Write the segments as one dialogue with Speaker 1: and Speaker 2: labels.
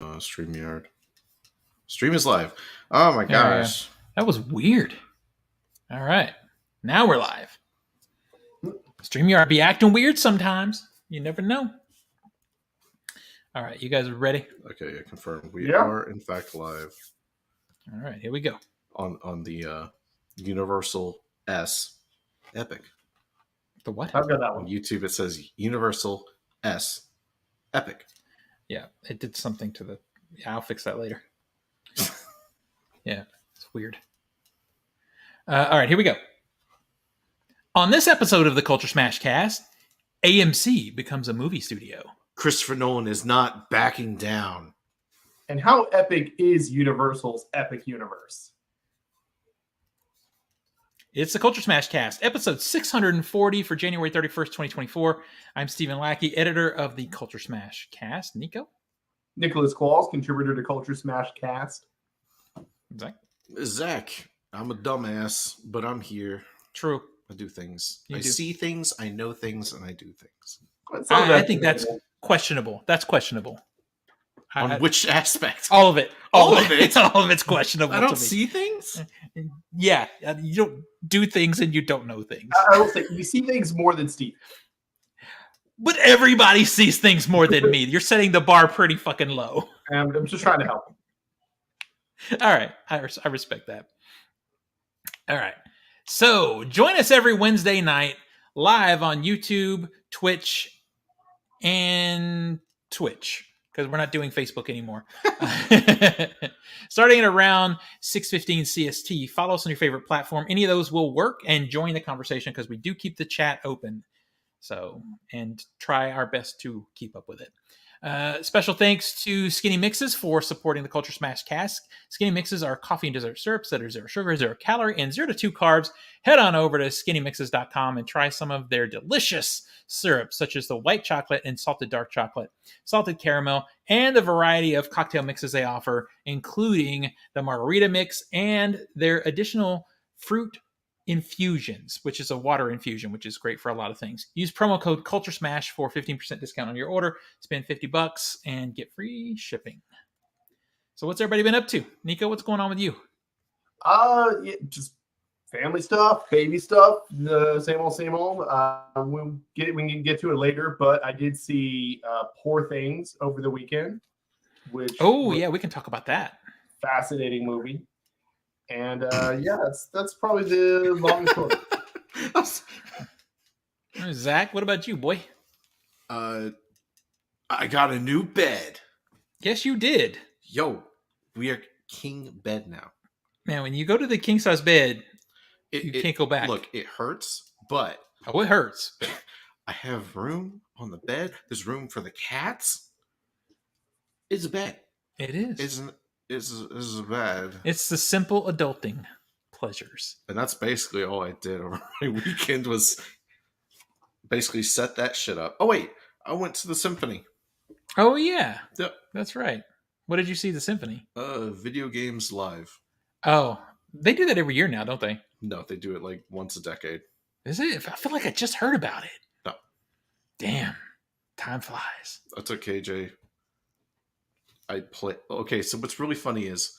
Speaker 1: StreamYard. Stream is live. Oh my gosh.
Speaker 2: That was weird. All right. Now we're live. StreamYard be acting weird sometimes. You never know. All right. You guys are ready?
Speaker 1: Okay, I confirm. We are, in fact, live.
Speaker 2: All right. Here we go.
Speaker 1: On the Universal S Epic.
Speaker 2: The what?
Speaker 3: I've got that one.
Speaker 1: On YouTube, it says Universal S Epic.
Speaker 2: Yeah, it did something to the... Yeah, I'll fix that later. Yeah, it's weird. All right, here we go. On this episode of the Culturesmash cast, AMC becomes a movie studio.
Speaker 1: Christopher Nolan is not backing down.
Speaker 3: And how epic is Universal's epic universe?
Speaker 2: It's the Culturesmash cast, episode 640 for January 31st, 2024. I'm Stephen Lackey, editor of the Culturesmash cast. Nico?
Speaker 3: Nicholas Qualls, contributor to Culturesmash cast.
Speaker 1: Zach, I'm a dumbass, but I'm here.
Speaker 2: True.
Speaker 1: I do things.
Speaker 2: I
Speaker 1: see things, I know things, and I do things.
Speaker 2: I think that's questionable. That's questionable.
Speaker 1: On which aspect?
Speaker 2: All of it.
Speaker 1: All of it?
Speaker 2: All of it's questionable.
Speaker 1: I don't see things?
Speaker 2: Yeah. You don't do things and you don't know things.
Speaker 3: I will say, you see things more than Steve.
Speaker 2: But everybody sees things more than me. You're setting the bar pretty fucking low.
Speaker 3: I'm just trying to help him.
Speaker 2: All right. I respect that. All right. So join us every Wednesday night live on YouTube, Twitch, and Twitch, because we're not doing Facebook anymore. Starting at around 6:15 CST. Follow us on your favorite platform. Any of those will work, and join the conversation because we do keep the chat open. So, and try our best to keep up with it. Special thanks to Skinny Mixes for supporting the Culturesmash cast. Skinny Mixes are coffee and dessert syrups that are 0 sugar, 0 calorie, and 0 to 2 carbs. Head on over to skinnymixes.com and try some of their delicious syrups, such as the white chocolate and salted dark chocolate, salted caramel, and the variety of cocktail mixes they offer, including the margarita mix and their additional fruit infusions, which is a water infusion, which is great for a lot of things. Use promo code Culturesmash for 15% discount on your order. Spend $50 and get free shipping. So what's everybody been up to? Nico, what's going on with you?
Speaker 3: Yeah, just family stuff, baby stuff, the same old. We can get to it later, but I did see Poor Things over the weekend, which
Speaker 2: yeah, we can talk about that.
Speaker 3: Fascinating movie. And that's probably the long story.
Speaker 2: Zach, what about you, boy?
Speaker 1: I got a new bed.
Speaker 2: Yes, you did.
Speaker 1: Yo, we are king bed now.
Speaker 2: Man, when you go to the king size bed, you can't go back.
Speaker 1: Look, it hurts, but
Speaker 2: it hurts.
Speaker 1: I have room on the bed. There's room for the cats. It's a bed.
Speaker 2: It is.
Speaker 1: Is bad.
Speaker 2: It's the simple adulting pleasures.
Speaker 1: And that's basically all I did over my weekend was basically set that shit up. Oh, wait. I went to the symphony.
Speaker 2: Oh, yeah.
Speaker 1: Yep.
Speaker 2: That's right. What did you see the symphony?
Speaker 1: Video games live.
Speaker 2: Oh, they do that every year now, don't they?
Speaker 1: No, they do it like once a decade.
Speaker 2: Is it? I feel like I just heard about it.
Speaker 1: No.
Speaker 2: Damn. Time flies.
Speaker 1: I took KJ. Okay, so what's really funny is,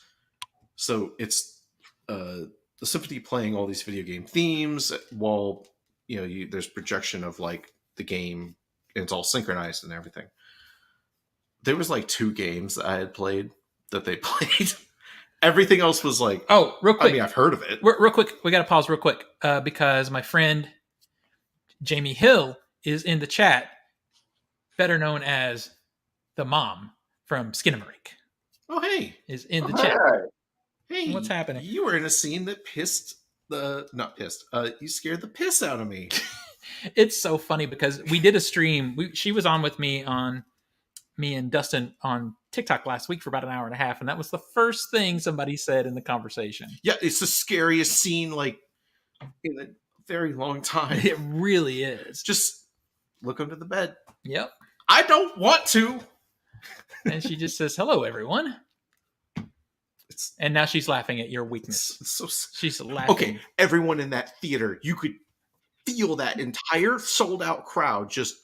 Speaker 1: so it's the symphony playing all these video game themes while there's projection of like the game, and it's all synchronized and everything. There was like 2 games that I had played that they played. Everything else was like,
Speaker 2: oh, real quick.
Speaker 1: I mean, I've heard of it.
Speaker 2: Real quick, we got to pause real quick because my friend Jamie Hill is in the chat, better known as the mom from Skinamarink.
Speaker 1: Oh, hey.
Speaker 2: Is in the chat.
Speaker 1: Hey.
Speaker 2: What's happening?
Speaker 1: You were in a scene that you scared the piss out of me.
Speaker 2: It's so funny because we did a stream. She was on with me and Dustin on TikTok last week for about an hour and a half. And that was the first thing somebody said in the conversation.
Speaker 1: Yeah, it's the scariest scene like in a very long time.
Speaker 2: It really is.
Speaker 1: Just look under the bed.
Speaker 2: Yep.
Speaker 1: I don't want to.
Speaker 2: And she just says, hello, everyone. And now she's laughing at your weakness. She's laughing.
Speaker 1: Okay, everyone in that theater, you could feel that entire sold-out crowd just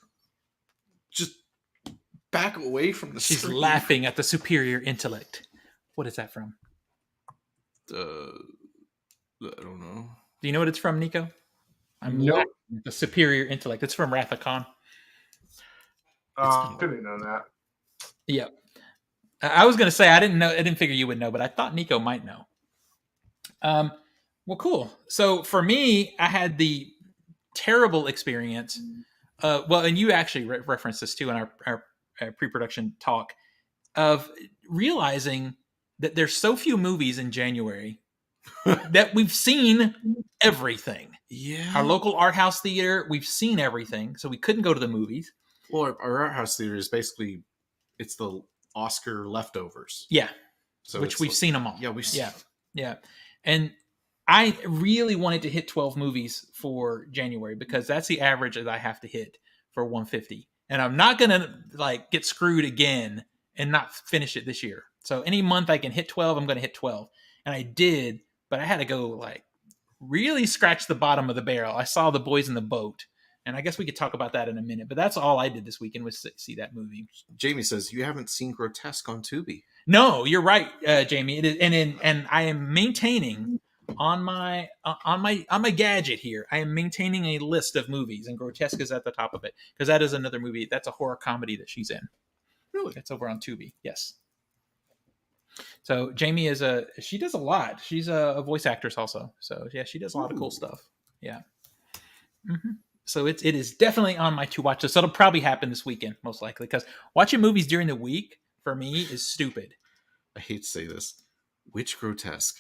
Speaker 1: back away from the
Speaker 2: She's
Speaker 1: screen.
Speaker 2: laughing at the superior intellect. What is that from?
Speaker 1: I don't know.
Speaker 2: Do you know what it's from, Nico? I'm
Speaker 3: Nope.
Speaker 2: laughing at the superior intellect. It's from Wrath of Khan.
Speaker 3: Should have known that.
Speaker 2: Yeah. I was going to say, I didn't figure you would know, but I thought Nico might know. Well, cool. So for me, I had the terrible experience. And you actually referenced this too in our pre-production talk, of realizing that there's so few movies in January that we've seen everything.
Speaker 1: Yeah.
Speaker 2: Our local art house theater, we've seen everything, so we couldn't go to the movies.
Speaker 1: Well, our art house theater is basically, it's the Oscar leftovers.
Speaker 2: Yeah.
Speaker 1: So
Speaker 2: which we've seen them all.
Speaker 1: Yeah, we've seen.
Speaker 2: Yeah. And I really wanted to hit 12 movies for January because that's the average that I have to hit for 150. And I'm not going to like get screwed again and not finish it this year. So any month I can hit 12, I'm going to hit 12. And I did, but I had to go like really scratch the bottom of the barrel. I saw The Boys in the Boat. And I guess we could talk about that in a minute. But that's all I did this weekend was see that movie.
Speaker 1: Jamie says, you haven't seen Grotesque on Tubi.
Speaker 2: No, you're right, Jamie. It is, and I am maintaining on my gadget here. I am maintaining a list of movies, and Grotesque is at the top of it because that is another movie. That's a horror comedy that she's in.
Speaker 1: Really?
Speaker 2: It's over on Tubi. Yes. So Jamie she does a lot. She's a voice actress also. So yeah, she does a lot of cool stuff. Yeah. Mm-hmm. So it is definitely on my to watch list. So it'll probably happen this weekend, most likely, because watching movies during the week for me is stupid.
Speaker 1: I hate to say this. Which Grotesque?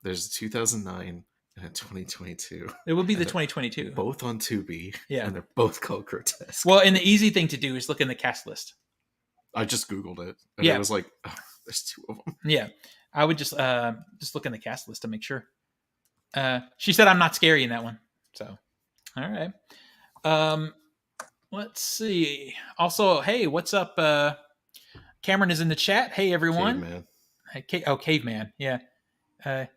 Speaker 1: There's a 2009 and a 2022.
Speaker 2: It will be the 2022.
Speaker 1: Both on Tubi.
Speaker 2: Yeah.
Speaker 1: And they're both called Grotesque.
Speaker 2: Well, and the easy thing to do is look in the cast list.
Speaker 1: I just Googled it. And
Speaker 2: Yeah.
Speaker 1: it was like, oh, there's two of them.
Speaker 2: Yeah. I would just look in the cast list to make sure. She said I'm not scary in that one. So, all right. Let's see. Also, hey, what's up? Cameron is in the chat. Hey, everyone.
Speaker 1: Caveman.
Speaker 2: Hey, Caveman. Yeah.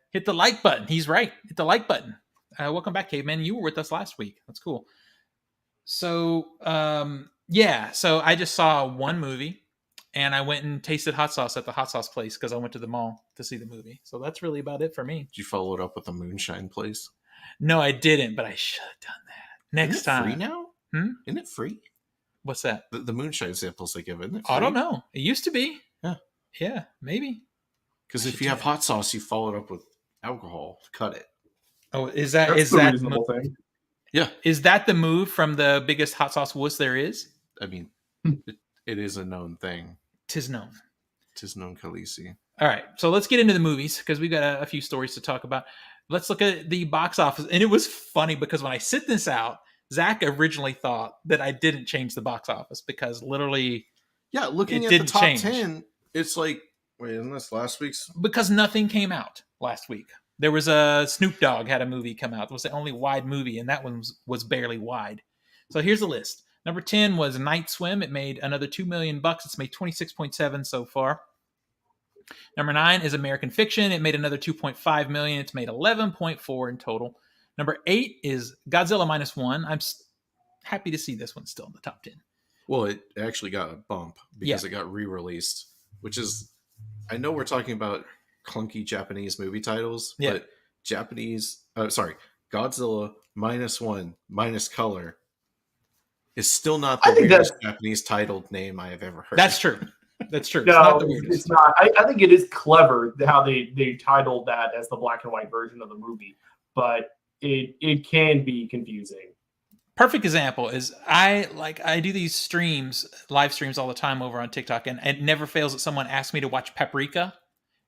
Speaker 2: Hit the like button. He's right. Hit the like button. Welcome back, Caveman. You were with us last week. That's cool. So, yeah. So I just saw one movie, and I went and tasted hot sauce at the hot sauce place because I went to the mall to see the movie. So that's really about it for me.
Speaker 1: Did you follow it up with the moonshine place?
Speaker 2: No, I didn't, but I should have done that next time.
Speaker 1: Free now? Isn't it free?
Speaker 2: What's that?
Speaker 1: The moonshine samples they give, isn't it free?
Speaker 2: I don't know. It used to be.
Speaker 1: Yeah.
Speaker 2: Yeah, maybe.
Speaker 1: Because if you have hot sauce, you follow it up with alcohol to cut it.
Speaker 2: Oh,
Speaker 3: That's the reasonable thing.
Speaker 1: Yeah.
Speaker 2: Is that the move from the biggest hot sauce wuss there is?
Speaker 1: I mean, it is a known thing.
Speaker 2: Tis known.
Speaker 1: Tis known, Khaleesi.
Speaker 2: All right, so let's get into the movies because we've got a few stories to talk about. Let's look at the box office. And it was funny because when I sent this out, Zach originally thought that I didn't change the box office because literally...
Speaker 1: Yeah, looking
Speaker 2: it
Speaker 1: at the
Speaker 2: didn't
Speaker 1: top
Speaker 2: change.
Speaker 1: 10, it's like, wait, isn't this last week's?
Speaker 2: Because nothing came out last week. There was a Snoop Dogg had a movie come out. It was the only wide movie, and that one was barely wide. So here's the list. Number 10 was Night Swim. It made another $2 million. It's made 26.7 so far. Number 9 is American Fiction. It made another 2.5 million. It's made 11.4 in total. Number 8 is Godzilla -1. I'm happy to see this one still in the top 10.
Speaker 1: Well, it actually got a bump because it got re-released, which is, I know we're talking about clunky Japanese movie titles, but Godzilla -1 minus color is still not the weirdest Japanese titled name I have ever heard.
Speaker 2: That's true. That's true.
Speaker 3: No, it's not. I think it is clever how they titled that as the black and white version of the movie, but it can be confusing.
Speaker 2: Perfect example is I do these live streams all the time over on TikTok, and it never fails that someone asks me to watch Paprika,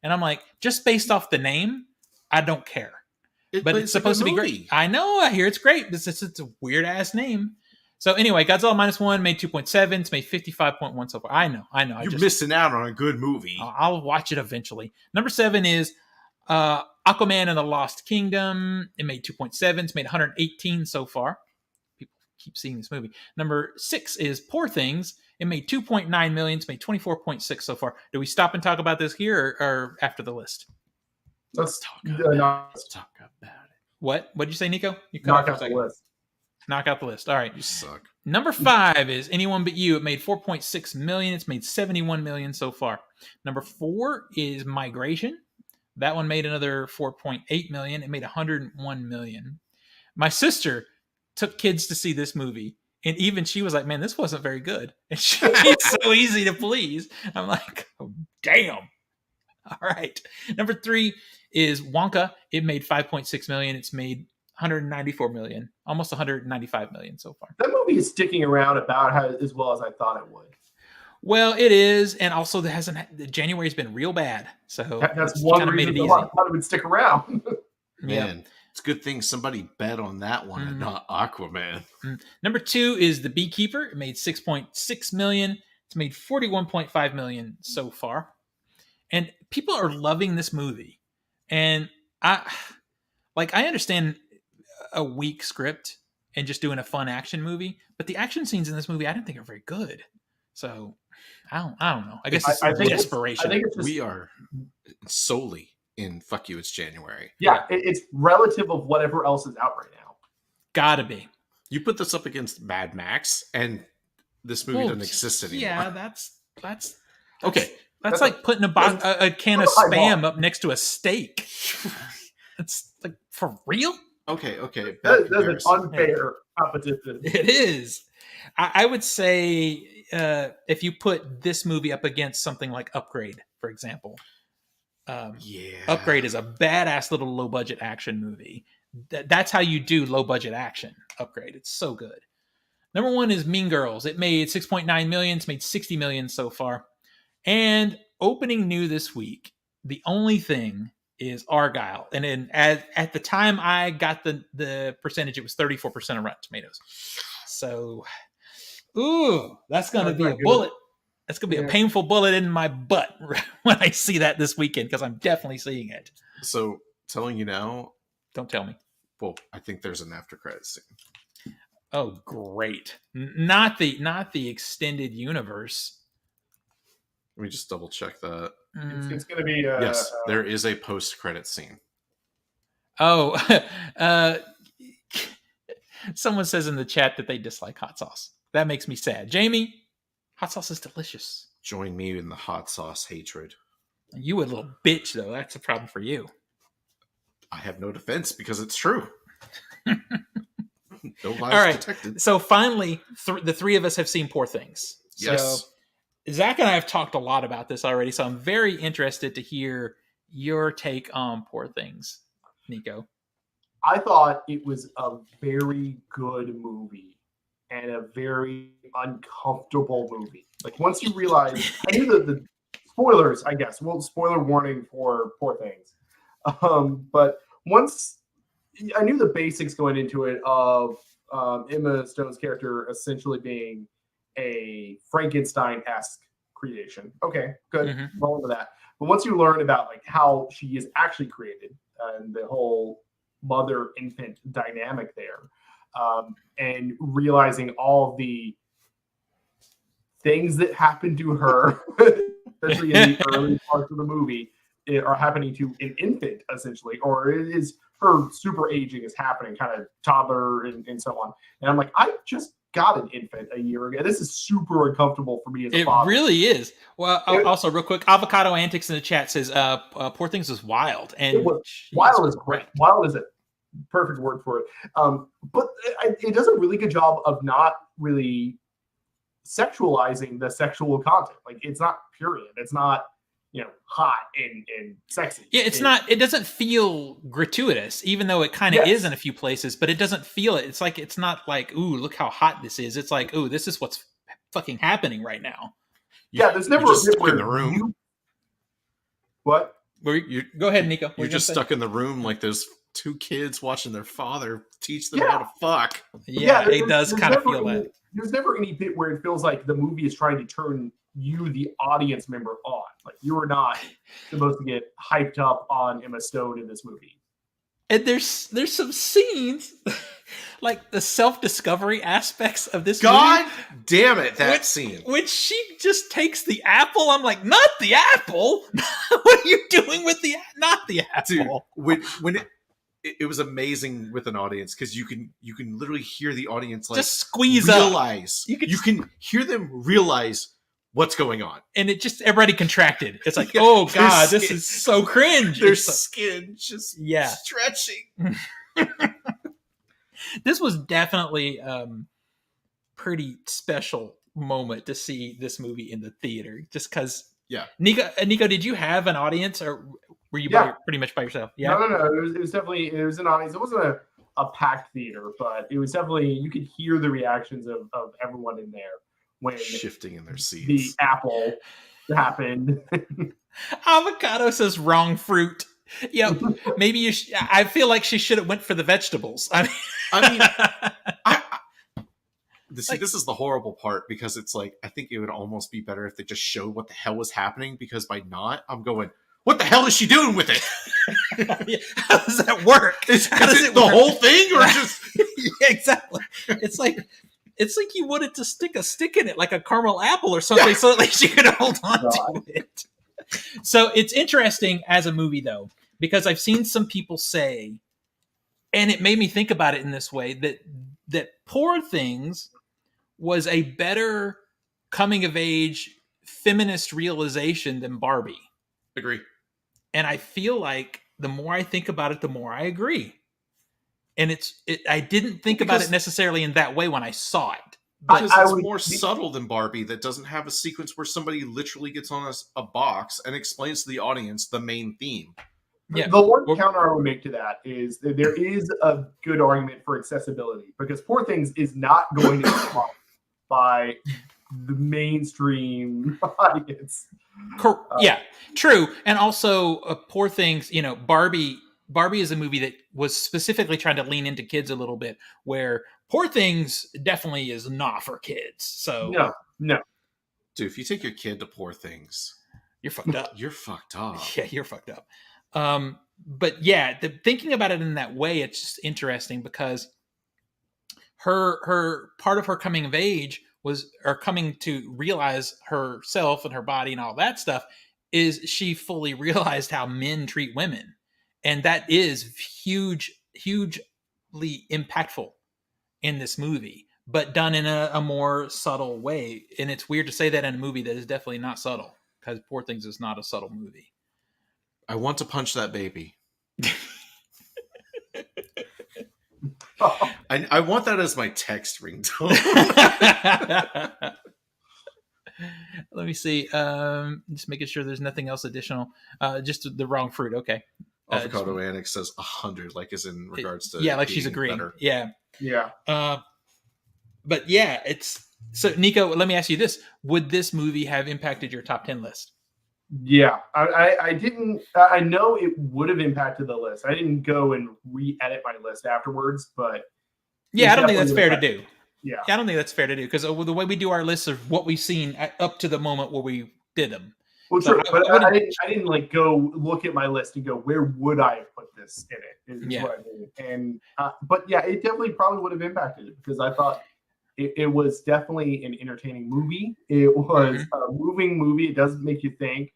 Speaker 2: and I'm like, just based off the name, I don't care. But it's supposed to be great. I know. I hear it's great. It's a weird ass name. So anyway, Godzilla -1 made 2.7. It's made 55.1 so far. I know.
Speaker 1: You're missing out on a good movie.
Speaker 2: I'll watch it eventually. Number 7 is Aquaman and the Lost Kingdom. It made 2.7. It's made 118 so far. People keep seeing this movie. Number 6 is Poor Things. It made 2.9 million. It's made 24.6 so far. Do we stop and talk about this here or after the list?
Speaker 3: Let's talk about it.
Speaker 2: What? What'd you say, Nico? You
Speaker 3: Knock out the list.
Speaker 2: Knock out the list. All right.
Speaker 1: You suck.
Speaker 2: Number 5 is Anyone But You. It made 4.6 million. It's made 71 million so far. Number 4 is Migration. That one made another 4.8 million. It made 101 million. My sister took kids to see this movie, and even she was like, man, this wasn't very good. And she's so easy to please. I'm like, oh, damn. All right. Number 3 is Wonka. It made 5.6 million. It's made 194 million, almost 195 million so far.
Speaker 3: That movie is sticking around about as well as I thought it would.
Speaker 2: Well, it is, and also January's been real bad, so
Speaker 3: that's one reason I thought it would stick around.
Speaker 1: Man, it's a good thing somebody bet on that one and not Aquaman.
Speaker 2: Number 2 is The Beekeeper. It made 6.6 million. It's made 41.5 million so far, and people are loving this movie. And I understand a weak script and just doing a fun action movie, but the action scenes in this movie I didn't think are very good. So I don't know. I guess it's desperation.
Speaker 1: We are solely in fuck you, it's January.
Speaker 3: Yeah, it's relative of whatever else is out right now.
Speaker 2: Gotta be.
Speaker 1: You put this up against Mad Max, and this movie doesn't exist anymore.
Speaker 2: Yeah, that's okay. That's like putting a can of Spam up next to a steak. It's like, for real?
Speaker 1: Okay.
Speaker 3: That's an unfair competition.
Speaker 2: It is. I would say if you put this movie up against something like Upgrade, for example. Upgrade is a badass little low-budget action movie. That's how you do low-budget action, Upgrade. It's so good. Number 1 is Mean Girls. It made 6.9 million. It's made 60 million so far. And opening new this week, the only thing is Argyle. And then at the time I got the percentage, it was 34% of Rotten Tomatoes. So, that's going to be a bullet. That's going to be a painful bullet in my butt when I see that this weekend, because I'm definitely seeing it.
Speaker 1: So, telling you now.
Speaker 2: Don't tell me.
Speaker 1: Well, I think there's an after credits scene.
Speaker 2: Oh, great. Not the extended universe.
Speaker 1: Let me just double check that.
Speaker 3: It's going to be...
Speaker 1: yes, there is a post-credit scene.
Speaker 2: Oh, someone says in the chat that they dislike hot sauce. That makes me sad. Jamie, hot sauce is delicious.
Speaker 1: Join me in the hot sauce hatred.
Speaker 2: You a little bitch, though. That's a problem for you.
Speaker 1: I have no defense because it's true. No lies
Speaker 2: All right.
Speaker 1: detected.
Speaker 2: So finally, the three of us have seen Poor Things.
Speaker 1: Yes.
Speaker 2: So Zach and I have talked a lot about this already, so I'm very interested to hear your take on Poor Things, Nico.
Speaker 3: I thought it was a very good movie and a very uncomfortable movie. Like, once you realize, I knew the spoilers, I guess. Well, spoiler warning for Poor Things. But once I knew the basics going into it of Emma Stone's character essentially being a Frankenstein-esque creation. Okay, good. Roll into that. But once you learn about like how she is actually created and the whole mother-infant dynamic there, and realizing all the things that happened to her, especially in the early parts of the movie, are happening to an infant, essentially, or it is her super aging is happening, kind of toddler and so on. And I'm like, I just got an infant a year ago. This is super uncomfortable for me as a father.
Speaker 2: It really is. Well, also, real quick, Avocado Antics in the chat says, Poor Things is wild. And
Speaker 3: wild is great. Wild is a perfect word for it. But it does a really good job of not really sexualizing the sexual content. Like, it's not period. It's not, hot and sexy.
Speaker 2: Yeah, it doesn't feel gratuitous, even though it kind of is in a few places, but it doesn't feel it. It's not like, ooh, look how hot this is. It's like, ooh, this is what's fucking happening right now.
Speaker 3: There's never
Speaker 1: just stuck in the room.
Speaker 3: What?
Speaker 2: Go ahead, Nico.
Speaker 1: You're just stuck in the room like there's two kids watching their father teach them how to fuck.
Speaker 2: Yeah, it does kind of feel that.
Speaker 3: There's never any bit where it feels like the movie is trying to turn you, the audience member, on. Like, you are not supposed to get hyped up on Emma Stone in this movie.
Speaker 2: And there's some scenes, like the self-discovery aspects of this movie.
Speaker 1: God damn it, that scene.
Speaker 2: When she just takes the apple, I'm like, not the apple! What are you doing with not the apple?
Speaker 1: Dude, when it was amazing with an audience because you can literally hear the audience like
Speaker 2: just squeeze up.
Speaker 1: realize you can hear them realize what's going on,
Speaker 2: and it just everybody contracted. It's like,
Speaker 1: Yeah,
Speaker 2: oh
Speaker 1: their
Speaker 2: god, this
Speaker 1: skin-
Speaker 2: is so cringe.
Speaker 1: their
Speaker 2: It's so-
Speaker 1: skin just
Speaker 2: Yeah.
Speaker 1: stretching.
Speaker 2: This was definitely pretty special moment to see this movie in the theater, just because.
Speaker 1: Yeah.
Speaker 2: Nico, did you have an audience, or were you pretty much by yourself? Yeah.
Speaker 3: No. It was definitely an audience. It wasn't a packed theater, but it was definitely, you could hear the reactions of everyone in there when
Speaker 1: Shifting in their
Speaker 3: the
Speaker 1: seats.
Speaker 3: apple happened.
Speaker 2: Avocado says wrong fruit. Yeah, maybe you. I feel like she should have went for the vegetables. I mean,
Speaker 1: See, this is the horrible part because it's like I think it would almost be better if they just showed what the hell was happening, because by not, I'm going, what the hell is she doing with it?
Speaker 2: How does that work?
Speaker 1: Is it the whole thing or just?
Speaker 2: Yeah, exactly. It's like you wanted to stick a stick in it, like a caramel apple or something, so that like she could hold on to it. So it's interesting as a movie, though, because I've seen some people say, and it made me think about it in this way, that Poor Things was a better coming of age feminist realization than Barbie.
Speaker 1: Agree.
Speaker 2: And I feel like the more I think about it, the more I agree. And I didn't think about it necessarily in that way when I saw it.
Speaker 1: Because it's more subtle than Barbie, that doesn't have a sequence where somebody literally gets on a box and explains to the audience the main theme.
Speaker 3: Yeah. The one counter I would make to that is that there is a good argument for accessibility, because Poor Things is not going to be fun by the mainstream audience.
Speaker 2: Yeah, true. And also, Poor Things, Barbie is a movie that was specifically trying to lean into kids a little bit, where Poor Things definitely is not for kids. So
Speaker 3: no.
Speaker 1: Dude, if you take your kid to Poor Things,
Speaker 2: you're fucked up.
Speaker 1: You're fucked up.
Speaker 2: Yeah, you're fucked up. But yeah, thinking about it in that way, it's just interesting because her part of her coming of age or coming to realize herself and her body and all that stuff is she fully realized how men treat women. And that is hugely impactful in this movie, but done in a more subtle way. And it's weird to say that in a movie that is definitely not subtle, because Poor Things is not a subtle movie.
Speaker 1: I want to punch that baby. I want that as my text ringtone.
Speaker 2: Let me see. Just making sure there's nothing else additional. Just the wrong fruit. Okay.
Speaker 1: Avocado Annex says 100, like is in regards to
Speaker 2: like she's agreeing. Better. Yeah. But yeah, it's so Nico. Let me ask you this: would this movie have impacted your top 10 list?
Speaker 3: Yeah, I didn't. I know it would have impacted the list. I didn't go and re-edit my list afterwards, but
Speaker 2: yeah, I don't think that's fair to do.
Speaker 3: Yeah,
Speaker 2: I don't think that's fair to do, because the way we do our lists of what we've seen up to the moment where we did them.
Speaker 3: Well, so true, but I didn't like go look at my list and go, where would I have put this in it? Is what I mean. And but yeah, it definitely probably would have impacted it, because I thought it was definitely an entertaining movie. It was a moving movie. It does make you think.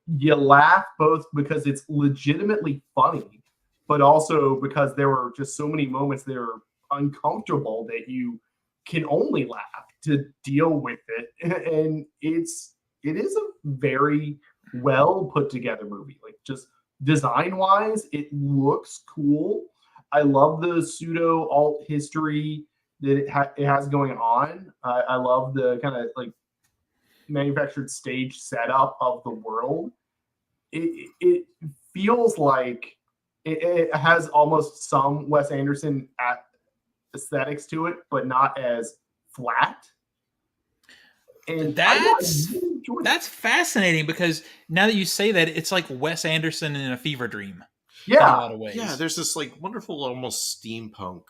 Speaker 3: You laugh both because it's legitimately funny, but also because there were just so many moments that are uncomfortable that you can only laugh to deal with it. And it is a very well put together movie. Like, just design wise, it looks cool. I love the pseudo alt history that it has going on. I love the kind of like manufactured stage setup of the world. It feels like it has almost some Wes Anderson aesthetics to it, but not as flat. And
Speaker 2: that's fascinating, because now that you say that, it's like Wes Anderson in a fever dream.
Speaker 3: Yeah,
Speaker 2: in a lot of ways.
Speaker 1: Yeah, there's this like wonderful, almost steampunk,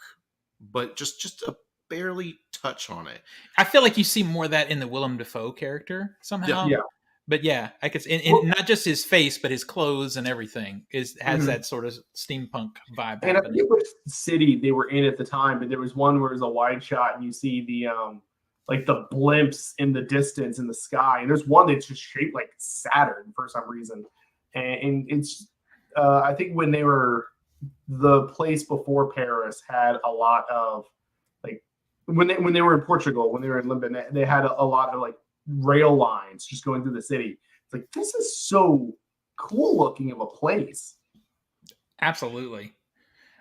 Speaker 1: but just a barely touch on it.
Speaker 2: I feel like you see more of that in the Willem Dafoe character somehow.
Speaker 3: Yeah.
Speaker 2: But yeah, I could, not just his face, but his clothes and everything has that sort of steampunk vibe.
Speaker 3: And I forget which city they were in at the time, but there was one where it was a wide shot and you see the like the blimps in the distance in the sky, and there's one that's just shaped like Saturn for some reason, and it's I think when they were the place before Paris had a lot of like when they were in Portugal, when they were in Lisbon, they had a lot of like rail lines just going through the city. It's like this is so cool looking of a place.
Speaker 2: Absolutely.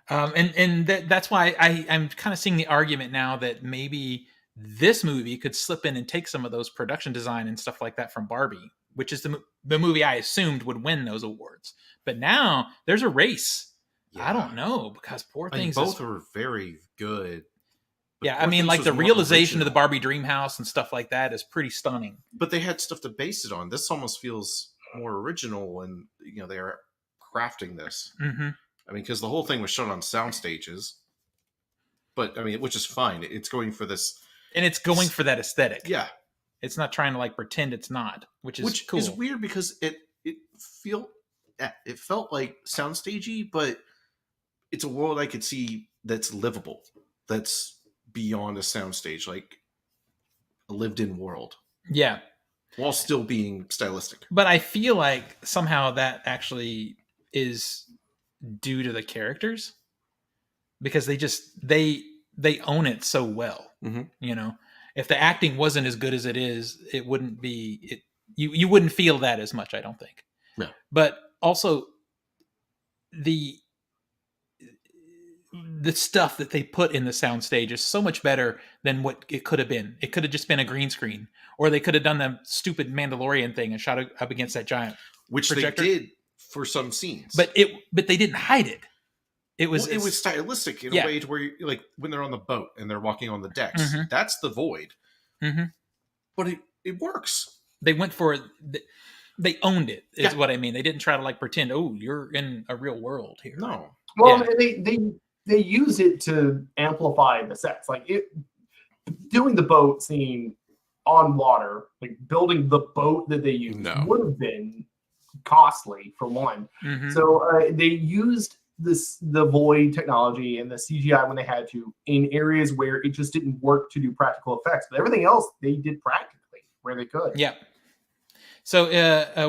Speaker 2: That's why I'm kind of seeing the argument now that maybe this movie could slip in and take some of those production design and stuff like that from Barbie, which is the movie I assumed would win those awards. But now there's a race.
Speaker 1: Yeah.
Speaker 2: I don't know, because Poor
Speaker 1: I mean,
Speaker 2: Things
Speaker 1: both are very good. But
Speaker 2: yeah, I
Speaker 1: Poor
Speaker 2: mean,
Speaker 1: Things
Speaker 2: like
Speaker 1: was
Speaker 2: the
Speaker 1: more
Speaker 2: realization of the
Speaker 1: original.
Speaker 2: Barbie dream house and stuff like that is pretty stunning.
Speaker 1: But they had stuff to base it on. This almost feels more original, and they are crafting this.
Speaker 2: Mm-hmm.
Speaker 1: I mean, because the whole thing was shot on sound stages, but I mean, which is fine. It's going for this,
Speaker 2: and it's going for that aesthetic.
Speaker 1: Yeah,
Speaker 2: it's not trying to like pretend it's not, which cool.
Speaker 1: Is weird because it felt like soundstagey, but it's a world I could see that's livable, that's beyond a soundstage, like a lived-in world.
Speaker 2: Yeah,
Speaker 1: while still being stylistic.
Speaker 2: But I feel like somehow that actually is due to the characters, because they own it so well.
Speaker 1: Mm-hmm.
Speaker 2: If the acting wasn't as good as it is, it wouldn't be you wouldn't feel that as much, I don't think.
Speaker 1: No.
Speaker 2: But also the stuff that they put in the soundstage is so much better than what it could have been. It could have just been a green screen, or they could have done the stupid Mandalorian thing and shot it up against that giant
Speaker 1: which projector. They did for some scenes.
Speaker 2: But they didn't hide it. It was
Speaker 1: stylistic in a way to where like when they're on the boat and they're walking on the decks,
Speaker 2: mm-hmm.
Speaker 1: that's the void.
Speaker 2: Mm-hmm.
Speaker 1: But it works.
Speaker 2: They went for they owned it. Is what I mean. They didn't try to like pretend. Oh, you're in a real world here.
Speaker 1: No.
Speaker 3: Well, they use it to amplify the sets. Like doing the boat scene on water, like building the boat that they used would have been costly for one.
Speaker 2: Mm-hmm.
Speaker 3: So they used the void technology and the CGI when they had to in areas where it just didn't work to do practical effects. But everything else they did practically where they could.
Speaker 2: Yeah. So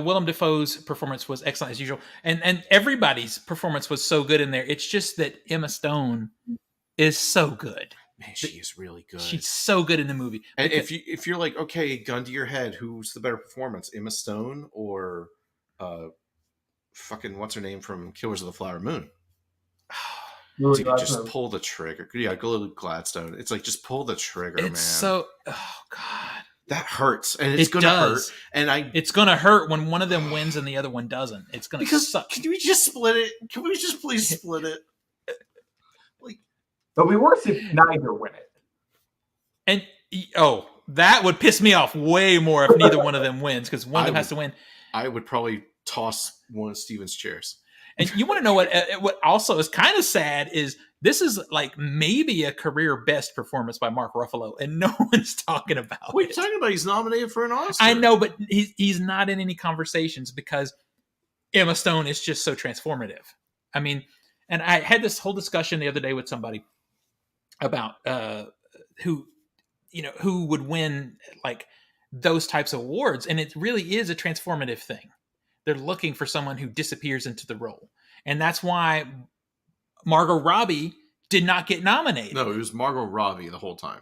Speaker 2: Willem Dafoe's performance was excellent as usual, and everybody's performance was so good in there. It's just that Emma Stone is so good.
Speaker 1: Man, she is really good.
Speaker 2: She's so good in the movie.
Speaker 1: And if you're like, okay, gun to your head, who's the better performance, Emma Stone or fucking what's her name from Killers of the Flower Moon?
Speaker 3: Lily
Speaker 1: Dude, just pull the trigger. Yeah, Lily Gladstone. It's like just pull the trigger, man.
Speaker 2: So oh god.
Speaker 1: That hurts, and it's gonna hurt. And
Speaker 2: it's gonna hurt when one of them wins and the other one doesn't. It's gonna suck.
Speaker 1: Can we just split it? Can we just please split it?
Speaker 3: But it'd be worse if neither win it.
Speaker 2: And that would piss me off way more if neither one of them wins, because one of them has to win.
Speaker 1: I would probably toss one of Steven's chairs.
Speaker 2: And you want to know what also is kind of sad is this is like maybe a career best performance by Mark Ruffalo, and no one's talking about it.
Speaker 1: What are you talking about? He's nominated for an Oscar.
Speaker 2: I know, but he's not in any conversations because Emma Stone is just so transformative. I mean, and I had this whole discussion the other day with somebody about who would win like those types of awards, and it really is a transformative thing. They're looking for someone who disappears into the role. And that's why Margot Robbie did not get nominated.
Speaker 1: No, it was Margot Robbie the whole time.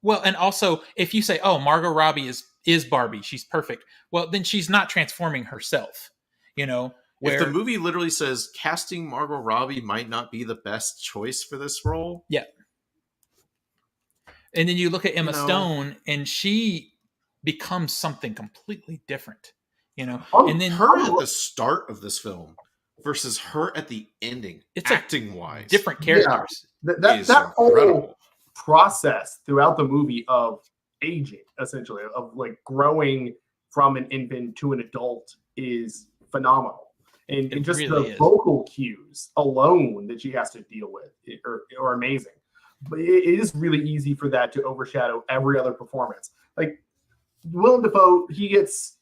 Speaker 2: Well, and also, if you say, Margot Robbie is Barbie, she's perfect, well, then she's not transforming herself. If
Speaker 1: the movie literally says casting Margot Robbie might not be the best choice for this role.
Speaker 2: Yeah. And then you look at Emma Stone, and she becomes something completely different. And then
Speaker 1: her at the start of this film versus her at the ending, it's acting wise,
Speaker 2: different characters.
Speaker 3: Yeah. That whole process throughout the movie of aging, essentially, of like growing from an infant to an adult is phenomenal. And just really the vocal cues alone that she has to deal with are amazing. But it is really easy for that to overshadow every other performance. Like Willem Dafoe, he gets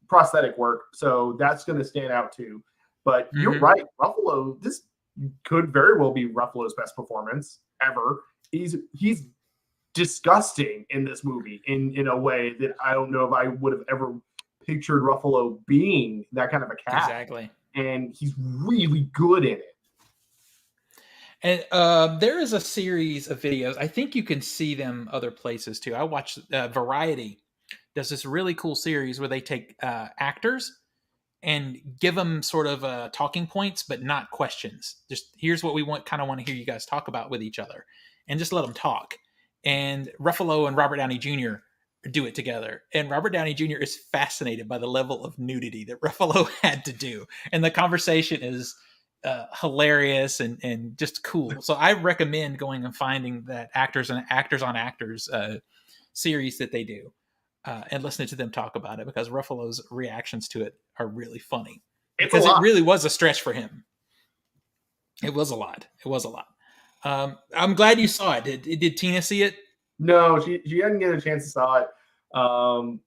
Speaker 3: prosthetic work, so that's going to stand out too. But you're right, Ruffalo. This could very well be Ruffalo's best performance ever. He's disgusting in this movie in a way that I don't know if I would have ever pictured Ruffalo being that kind of a cat.
Speaker 2: Exactly,
Speaker 3: and he's really good in it.
Speaker 2: And there is a series of videos. I think you can see them other places too. I watched Variety does this really cool series where they take actors and give them sort of talking points, but not questions. Just here's what we kind of want to hear you guys talk about with each other, and just let them talk. And Ruffalo and Robert Downey Jr. do it together, and Robert Downey Jr. is fascinated by the level of nudity that Ruffalo had to do, and the conversation is hilarious and just cool. So I recommend going and finding that actors on actors series that they do and listening to them talk about it, because Ruffalo's reactions to it are really funny.
Speaker 3: It's
Speaker 2: Because
Speaker 3: a
Speaker 2: it
Speaker 3: lot.
Speaker 2: really was a stretch for him. It was a lot. It was a lot. I'm glad you saw it. Did Tina see it?
Speaker 3: No, she didn't get a chance to saw it.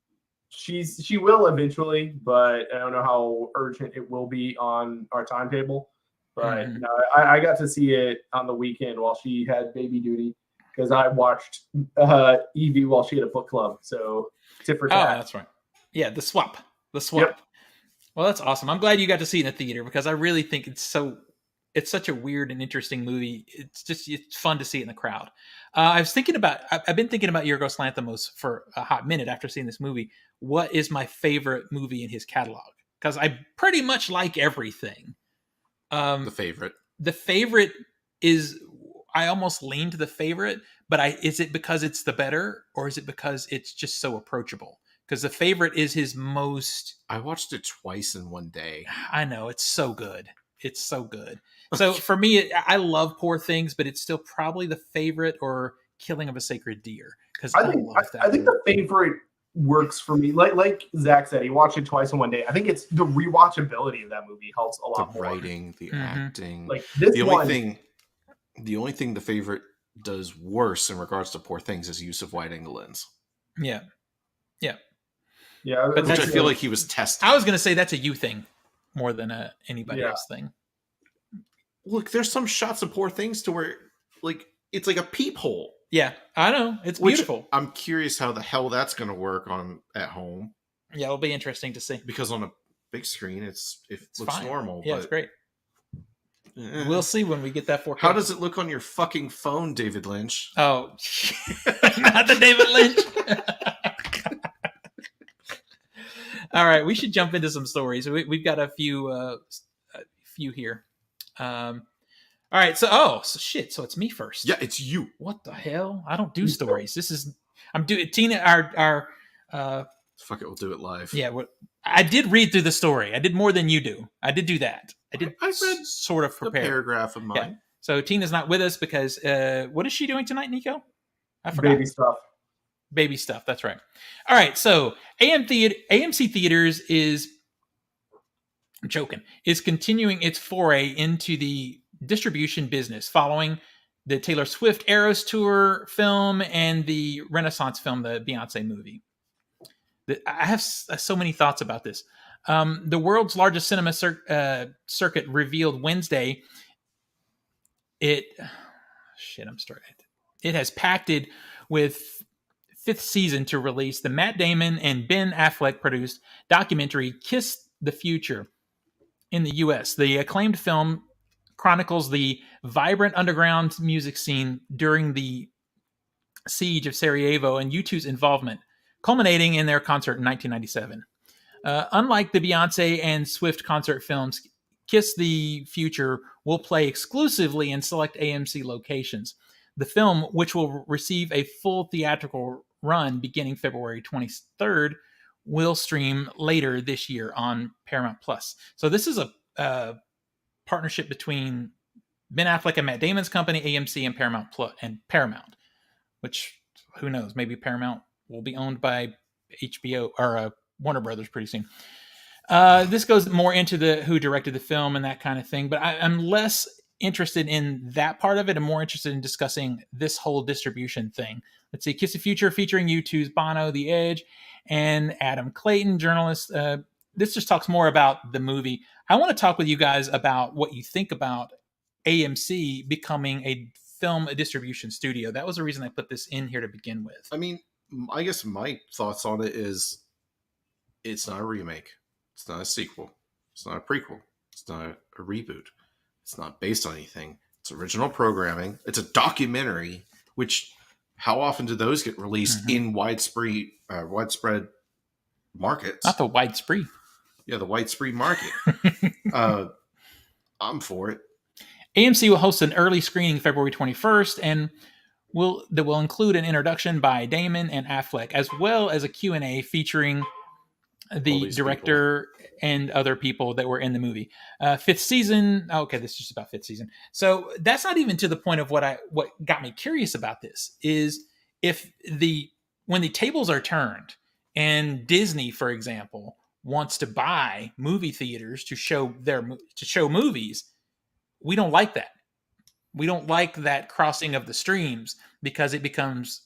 Speaker 3: She will eventually, but I don't know how urgent it will be on our timetable. But
Speaker 2: Mhm.
Speaker 3: no, I got to see it on the weekend while she had baby duty, because I watched Evie while she had a book club. So tit for
Speaker 2: Oh,
Speaker 3: tat.
Speaker 2: that's right. Yeah, the swap. The swap.
Speaker 3: Yep.
Speaker 2: Well, that's awesome. I'm glad you got to see it in the theater, because I really think it's such a weird and interesting movie. It's fun to see it in the crowd. I've been thinking about Yorgos Lanthimos for a hot minute after seeing this movie. What is my favorite movie in his catalog? Because I pretty much like everything.
Speaker 1: The favorite.
Speaker 2: The favorite is, I almost lean to the favorite, but is it because it's the better, or is it because it's just so approachable? Because the favorite is his most.
Speaker 1: I watched it twice in one day.
Speaker 2: I know, it's so good. It's so good. So for me, I love Poor Things, but it's still probably the favorite or Killing of a Sacred Deer, because I love that.
Speaker 3: I think the favorite works for me. Like Zach said, he watched it twice in one day. I think it's the rewatchability of that movie helps a
Speaker 1: The
Speaker 3: lot more.
Speaker 1: writing, the acting.
Speaker 3: Like this
Speaker 1: the
Speaker 3: one,
Speaker 1: only thing the favorite does worse in regards to Poor Things is use of wide angle lens.
Speaker 2: Yeah.
Speaker 3: yeah,
Speaker 2: But
Speaker 1: Which I feel like he was testing.
Speaker 2: I was going to say that's a you thing more than anybody else thing.
Speaker 1: Look, there's some shots of Poor Things to where, like, it's like a peephole.
Speaker 2: Yeah, I know. It's
Speaker 1: Which
Speaker 2: beautiful.
Speaker 1: I'm curious how the hell that's going to work at home.
Speaker 2: Yeah, it'll be interesting to see.
Speaker 1: Because on a big screen, it looks
Speaker 2: fine.
Speaker 1: normal.
Speaker 2: Yeah,
Speaker 1: but
Speaker 2: it's great. We'll see when we get that 4K.
Speaker 1: How does it look on your fucking phone, David Lynch?
Speaker 2: Oh, not the David Lynch. All right, we should jump into some stories. We've got a few here. All right, so shit. So it's me first.
Speaker 1: Yeah, it's you.
Speaker 2: What the hell? I don't do stories. I'm doing Tina. Our
Speaker 1: fuck it, we'll do it live.
Speaker 2: Yeah, I did read through the story. I did more than you do. I did do that. I
Speaker 1: read
Speaker 2: sort of prepare
Speaker 1: a paragraph of mine.
Speaker 2: Yeah. So Tina's not with us because what is she doing tonight, Nico? I forgot. Baby stuff. That's right. All right. So AMC Theaters is continuing its foray into the distribution business following the Taylor Swift Eras Tour film and the Renaissance film, the Beyonce movie. I have so many thoughts about this. The world's largest cinema circuit revealed Wednesday it has pacted with fifth season to release the Matt Damon and Ben Affleck produced documentary Kiss the Future in the U.S. The acclaimed film chronicles the vibrant underground music scene during the siege of Sarajevo and U2's involvement, culminating in their concert in 1997. Unlike the Beyonce and Swift concert films, Kiss the Future will play exclusively in select AMC locations. The film, which will receive a full theatrical run beginning February 23rd, will stream later this year on Paramount Plus. So this is a partnership between Ben Affleck and Matt Damon's company, AMC, and Paramount, which, who knows, maybe Paramount will be owned by HBO or Warner Brothers pretty soon. This goes more into who directed the film and that kind of thing, but I'm less interested in that part of it. I'm more interested in discussing this whole distribution thing. Let's see, Kiss the Future featuring U2's Bono, The Edge, and Adam Clayton, journalist. This just talks more about the movie. I want to talk with you guys about what you think about AMC becoming a distribution studio. That was the reason I put this in here to begin with.
Speaker 1: I mean, I guess my thoughts on it is it's not a remake. It's not a sequel. It's not a prequel. It's not a reboot. It's not based on anything. It's original programming. It's a documentary, which how often do those get released in widespread markets?
Speaker 2: Not the widespread.
Speaker 1: Yeah, the widespread market. I'm for it.
Speaker 2: AMC will host an early screening February 21st, and that will include an introduction by Damon and Affleck, as well as a Q&A featuring the director and other people that were in the movie. Fifth season. Okay, this is just about fifth season. So that's not even to the point of what got me curious about this is when the tables are turned and Disney, for example, wants to buy movie theaters to show movies, we don't like that. We don't like that crossing of the streams because it becomes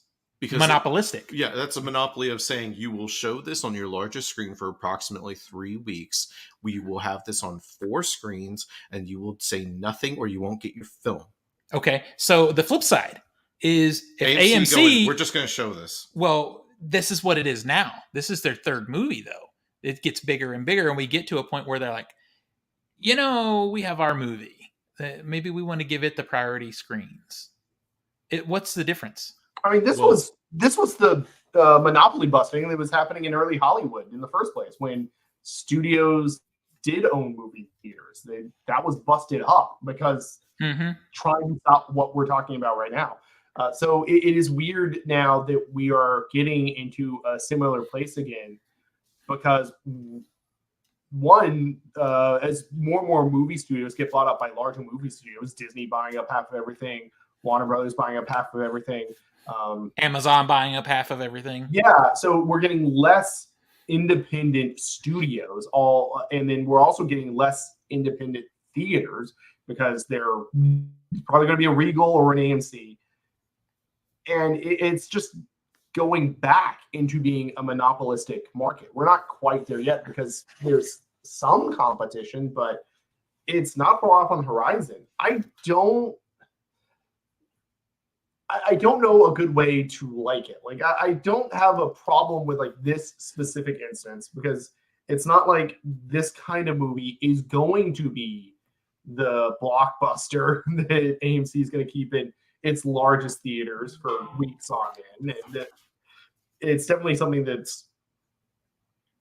Speaker 2: monopolistic.
Speaker 1: Yeah, that's a monopoly of saying you will show this on your largest screen for approximately 3 weeks. We will have this on 4 screens, and you will say nothing or you won't get your film.
Speaker 2: Okay, so the flip side is if AMC
Speaker 1: going, we're just going to show this.
Speaker 2: Well, this is what it is now. This is their third movie, though. It gets bigger and bigger, and we get to a point where they're like, we have our movie. Maybe we want to give it the priority screens. What's the difference?
Speaker 3: I mean, this was the monopoly busting that was happening in early Hollywood in the first place when studios did own movie theaters. That was busted up because trying to stop what we're talking about right now. So it is weird now that we are getting into a similar place again because one, as more and more movie studios get bought up by larger movie studios, Disney buying up half of everything, Warner Brothers buying up half of everything,
Speaker 2: Amazon buying up half of everything.
Speaker 3: Yeah, so we're getting less independent studios, and then we're also getting less independent theaters because they're probably going to be a Regal or an AMC, and it's just going back into being a monopolistic market. We're not quite there yet because there's some competition, but it's not far off on the horizon. I don't know a good way to like it. Like, I don't have a problem with like this specific instance because it's not like this kind of movie is going to be the blockbuster that AMC is going to keep in its largest theaters for weeks on end. And it's definitely something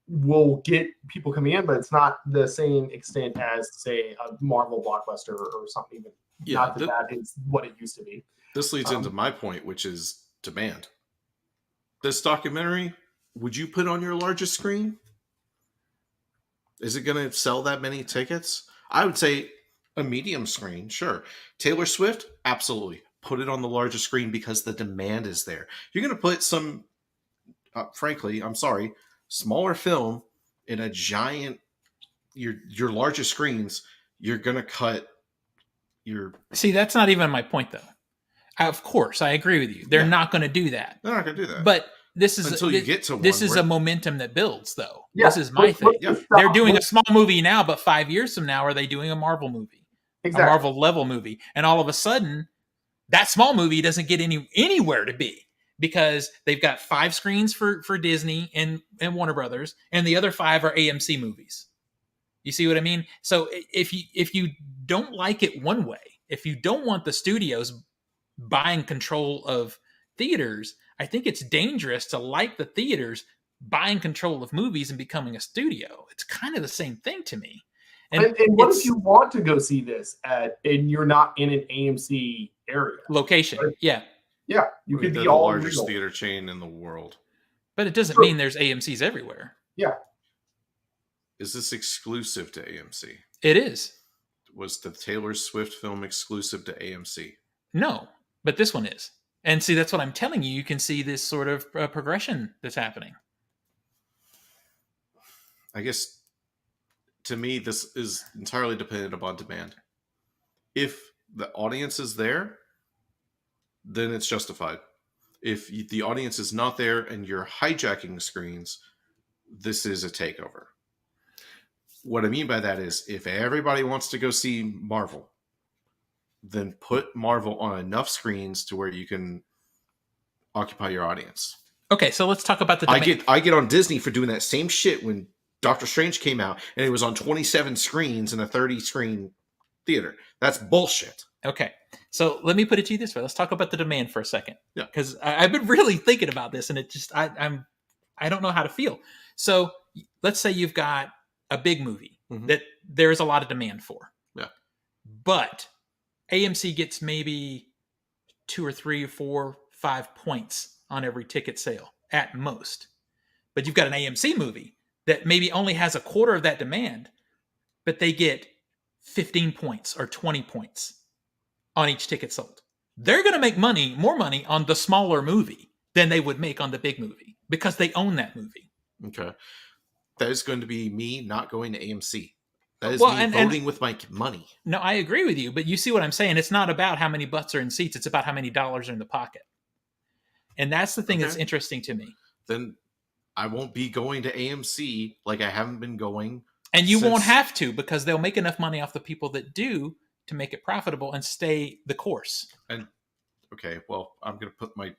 Speaker 3: will get people coming in, but it's not the same extent as, say, a Marvel blockbuster or something.
Speaker 1: Yeah,
Speaker 3: not that is what it used to be.
Speaker 1: This leads into my point, which is demand. This documentary, would you put on your largest screen? Is it going to sell that many tickets? I would say a medium screen, sure. Taylor Swift, absolutely. Put it on the largest screen because the demand is there. You're going to put some, frankly, I'm sorry, smaller film in a giant, your largest screens, you're going to cut your...
Speaker 2: See, that's not even my point, though. Of course, I agree with you. They're not going to do that.
Speaker 1: They're not going to do that.
Speaker 2: But this is
Speaker 1: until you get to
Speaker 2: this is a momentum that builds, though.
Speaker 3: Yeah,
Speaker 2: this is my thing.
Speaker 1: Yeah.
Speaker 2: They're doing a small movie now, but 5 years from now, are they doing a Marvel movie?
Speaker 3: Exactly.
Speaker 2: A Marvel level movie, and all of a sudden, that small movie doesn't get anywhere to be because they've got 5 screens for Disney and Warner Brothers, and the other 5 are AMC movies. You see what I mean? So if you don't like it one way, if you don't want the studios buying control of theaters, I think it's dangerous to like the theaters buying control of movies and becoming a studio. It's kind of the same thing to me.
Speaker 3: And what if you want to go see this and you're not in an AMC area?
Speaker 2: Location, right? Yeah,
Speaker 3: you could be
Speaker 1: the
Speaker 3: all
Speaker 1: largest
Speaker 3: real
Speaker 1: theater chain in the world.
Speaker 2: But it doesn't mean there's AMCs everywhere.
Speaker 3: Yeah.
Speaker 1: Is this exclusive to AMC?
Speaker 2: It is.
Speaker 1: Was the Taylor Swift film exclusive to AMC?
Speaker 2: No, but this one is. And see, that's what I'm telling you. You can see this sort of progression that's happening.
Speaker 1: I guess, to me, this is entirely dependent upon demand. If the audience is there, then it's justified. If the audience is not there and you're hijacking screens, this is a takeover. What I mean by that is, if everybody wants to go see Marvel, then put Marvel on enough screens to where you can occupy your audience.
Speaker 2: Okay, so let's talk about the demand.
Speaker 1: I get on Disney for doing that same shit when Doctor Strange came out and it was on 27 screens in a 30-screen theater. That's bullshit.
Speaker 2: Okay, so let me put it to you this way. Let's talk about the demand for a second.
Speaker 1: Yeah.
Speaker 2: Because I've been really thinking about this, and it just I don't know how to feel. So let's say you've got a big movie
Speaker 1: Mhm.
Speaker 2: that there's a lot of demand for.
Speaker 1: Yeah.
Speaker 2: But AMC gets maybe 2 or 3 or 4, 5 points on every ticket sale at most. But you've got an AMC movie that maybe only has a quarter of that demand, but they get 15 points or 20 points on each ticket sold. They're going to make more money on the smaller movie than they would make on the big movie because they own that movie.
Speaker 1: Okay. That is going to be me not going to AMC. That is
Speaker 2: Well,
Speaker 1: me
Speaker 2: and
Speaker 1: voting with my money.
Speaker 2: no, I agree with you, but you see what I'm saying? It's not about how many butts are in seats, it's about how many dollars are in the pocket. And that's the thing that's
Speaker 1: Okay.
Speaker 2: interesting to me.
Speaker 1: Then I won't be going to AMC like I haven't been going.
Speaker 2: And you won't
Speaker 1: since-
Speaker 2: have to because they'll make enough money off the people that do to make it profitable and stay the course.
Speaker 1: And okay, well, I'm going to put my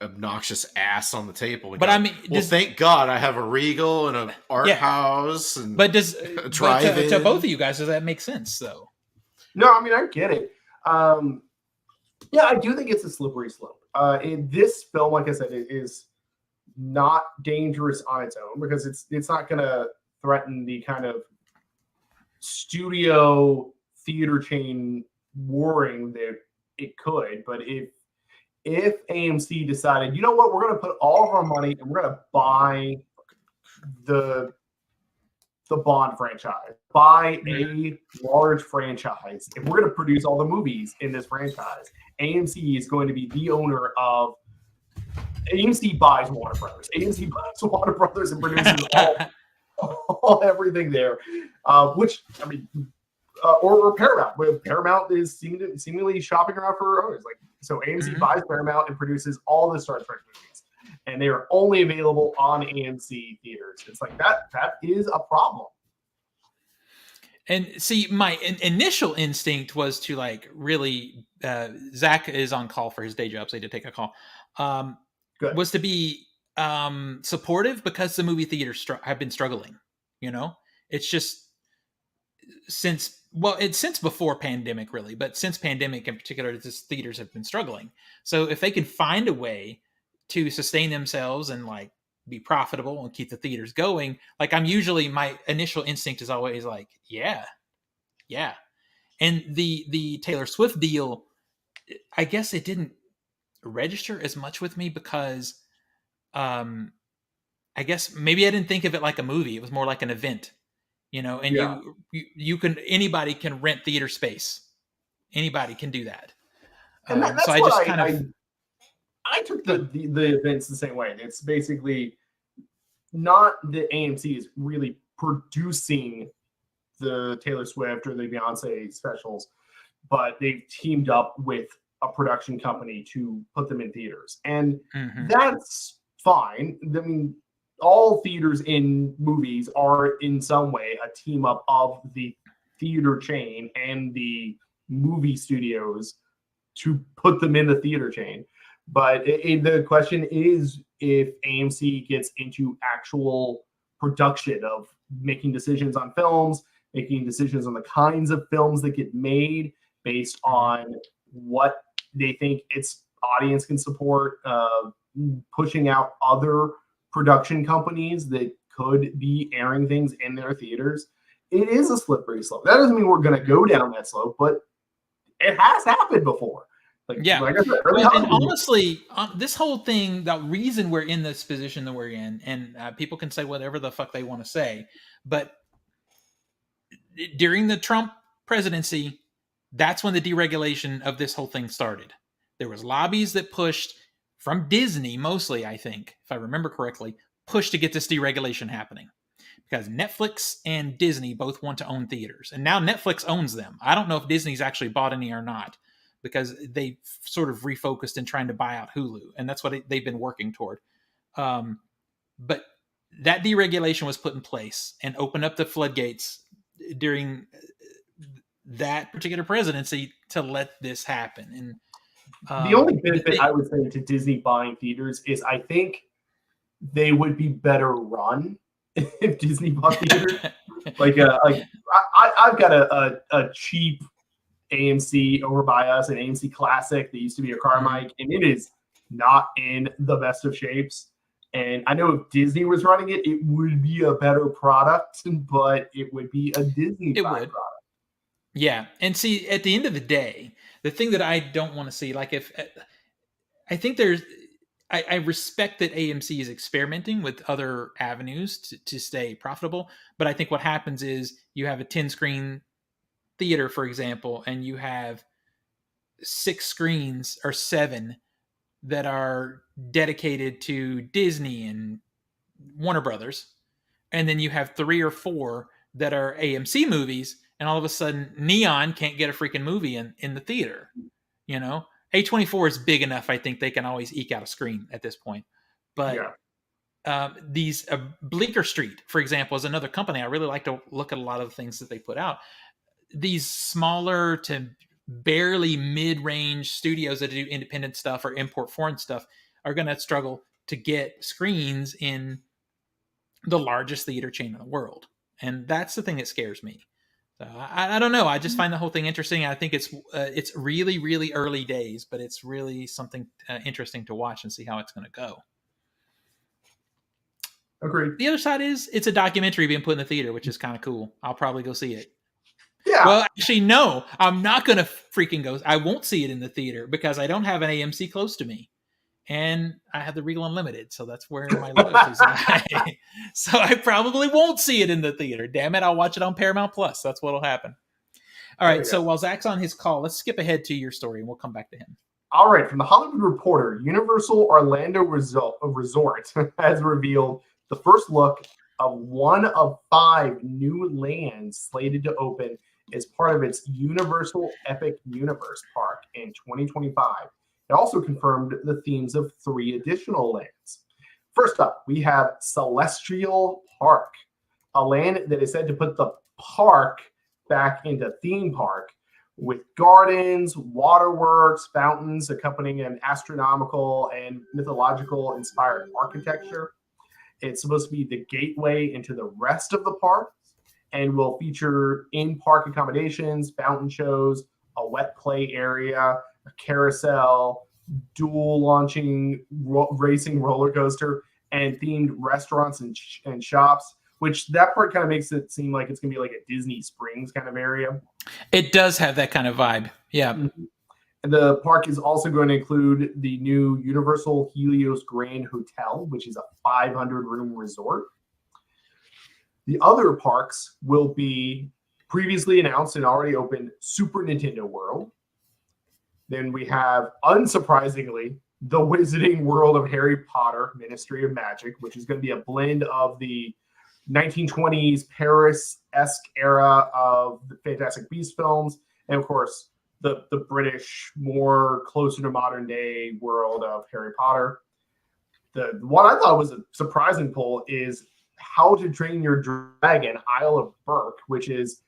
Speaker 1: obnoxious ass on the table. And
Speaker 2: But
Speaker 1: go,
Speaker 2: I mean,
Speaker 1: well, thank God I have a Regal and an art
Speaker 2: Yeah.
Speaker 1: house. And
Speaker 2: but does
Speaker 1: drive-in.
Speaker 2: to both of you guys, does that make sense though?
Speaker 3: No, I mean, I get it. Yeah, I do think it's a slippery slope. This film, like I said, it is not dangerous on its own because it's not going to threaten the kind of studio theater chain warring that it could. But if AMC decided, you know what, we're going to put all of our money and we're going to buy the Bond franchise, buy a large franchise, and we're going to produce all the movies in this franchise. AMC is going to be the owner of. AMC buys Warner Brothers. AMC buys Warner Brothers and produces all everything there, which I mean, or Paramount. Where Paramount is seemingly shopping around for owners. Like so, AMC buys Paramount and produces all the Star Trek movies, and they are only available on AMC theaters. It's like that is a problem.
Speaker 2: And see, my initial instinct was to like really. Zach is on call for his day job, so he had to take a call.
Speaker 3: Good.
Speaker 2: Was to be supportive because the movie theaters have been struggling. You know, it's just since before pandemic, really, but since pandemic in particular, the theaters have been struggling. So if they can find a way to sustain themselves and like be profitable and keep the theaters going, like my initial instinct is always like, yeah. And the Taylor Swift deal, I guess it didn't register as much with me because I guess maybe I didn't think of it like a movie. It was more like an event, you know, and anybody can rent theater space. Anybody can do that.
Speaker 3: And that's
Speaker 2: so I
Speaker 3: what
Speaker 2: just kind of
Speaker 3: I took the events the same way. It's basically not that AMC is really producing the Taylor Swift or the Beyonce specials, but they've teamed up with a production company to put them in theaters. And that's fine. I mean, all theaters in movies are in some way a team up of the theater chain and the movie studios to put them in the theater chain. But the question is if AMC gets into actual production of making decisions on films, making decisions on the kinds of films that get made based on what they think its audience can support, pushing out other production companies that could be airing things in their theaters. It is a slippery slope. That doesn't mean we're going to go down that slope, but it has happened before. Like I said,
Speaker 2: and honestly, this whole thing, the reason we're in this position that we're in, and people can say whatever the fuck they want to say, but during the Trump presidency, that's when the deregulation of this whole thing started. There was lobbies that pushed from Disney, mostly, I think, if I remember correctly, pushed to get this deregulation happening. Because Netflix and Disney both want to own theaters. And now Netflix owns them. I don't know if Disney's actually bought any or not, because they sort of refocused in trying to buy out Hulu. And that's what they've been working toward. But that deregulation was put in place and opened up the floodgates during that particular presidency to let this happen. And
Speaker 3: the only benefit I would say to Disney buying theaters is I think they would be better run if Disney bought theaters. I've got a cheap AMC over by us, an AMC Classic that used to be a Carmike, and it is not in the best of shapes. And I know if Disney was running it, it would be a better product, but it would be a Disney product.
Speaker 2: Yeah. And see, at the end of the day, the thing that I don't want to see, like if I think I respect that AMC is experimenting with other avenues to stay profitable. But I think what happens is you have a 10 screen theater, for example, and you have 6 screens or 7 that are dedicated to Disney and Warner Brothers, and then you have 3 or 4 that are AMC movies, and all of a sudden Neon can't get a freaking movie in the theater. You know, A24 is big enough. I think they can always eke out a screen at this point. But these Bleecker Street, for example, is another company. I really like to look at a lot of the things that they put out. These smaller to barely mid-range studios that do independent stuff or import foreign stuff are going to struggle to get screens in the largest theater chain in the world. And that's the thing that scares me. So I don't know. I just find the whole thing interesting. I think it's really, really early days, but it's really something interesting to watch and see how it's going to go.
Speaker 3: Agreed.
Speaker 2: The other side is it's a documentary being put in the theater, which is kind of cool. I'll probably go see it.
Speaker 3: Yeah.
Speaker 2: Well, actually, no, I'm not going to freaking go. I won't see it in the theater because I don't have an AMC close to me. And I have the Regal Unlimited, so that's where my loyalties lie. So I probably won't see it in the theater. Damn it, I'll watch it on Paramount Plus. That's what'll happen. All right, so while Zach's on his call, let's skip ahead to your story, and we'll come back to him.
Speaker 3: All right, from the Hollywood Reporter, Universal Orlando Resort has revealed the first look of one of 5 new lands slated to open as part of its Universal Epic Universe Park in 2025. It also confirmed the themes of 3 additional lands. First up, we have Celestial Park, a land that is said to put the park back into theme park with gardens, waterworks, fountains accompanying an astronomical and mythological inspired architecture. It's supposed to be the gateway into the rest of the park and will feature in-park accommodations, fountain shows, a wet play area, a carousel, dual launching racing roller coaster, and themed restaurants and shops, which that part kind of makes it seem like it's going to be like a Disney Springs kind of area.
Speaker 2: It does have that kind of vibe. Yeah.
Speaker 3: Mm-hmm. And the park is also going to include the new Universal Helios Grand Hotel, which is a 500-room resort. The other parks will be previously announced and already opened Super Nintendo World. Then we have, unsurprisingly, the Wizarding World of Harry Potter, Ministry of Magic, which is going to be a blend of the 1920s Paris-esque era of the Fantastic Beasts films, and of course, the British, more closer to modern day world of Harry Potter. The one I thought was a surprising pull is How to Train Your Dragon, Isle of Berk, which is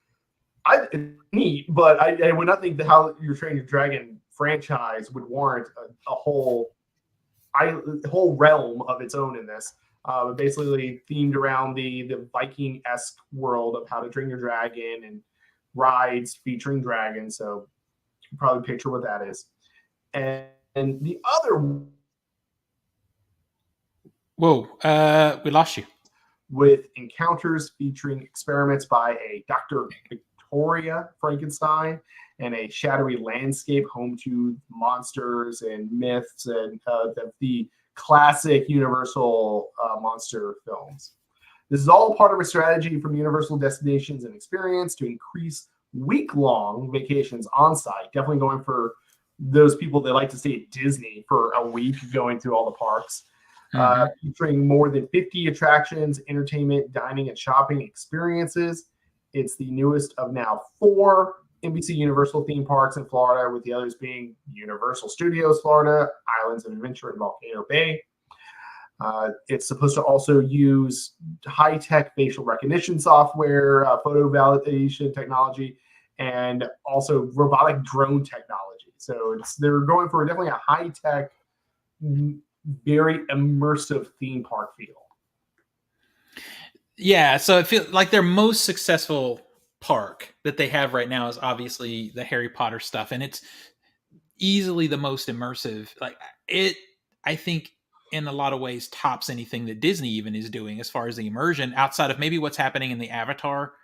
Speaker 3: neat, but I would not think that How You Train Your Dragon franchise would warrant a whole realm of its own in this. Basically themed around the Viking-esque world of How to Train Your Dragon and rides featuring dragons. So you can probably picture what that is. And the other...
Speaker 2: Whoa, we lost you.
Speaker 3: With encounters featuring experiments by a Dr. Victoria Frankenstein and a shadowy landscape home to monsters and myths and the classic Universal monster films. This is all part of a strategy from Universal Destinations and Experience to increase week-long vacations on site. Definitely going for those people that like to stay at Disney for a week going through all the parks. Featuring more than 50 attractions, entertainment, dining, and shopping experiences. It's the newest of now 4 NBC Universal theme parks in Florida, with the others being Universal Studios Florida, Islands of Adventure, and Volcano Bay. It's supposed to also use high-tech facial recognition software, photo validation technology, and also robotic drone technology. So they're going for definitely a high-tech, very immersive theme park feel.
Speaker 2: Yeah, so I feel like their most successful park that they have right now is obviously the Harry Potter stuff, and it's easily the most immersive. Like it, I think in a lot of ways tops anything that Disney even is doing as far as the immersion outside of maybe what's happening in the Avatar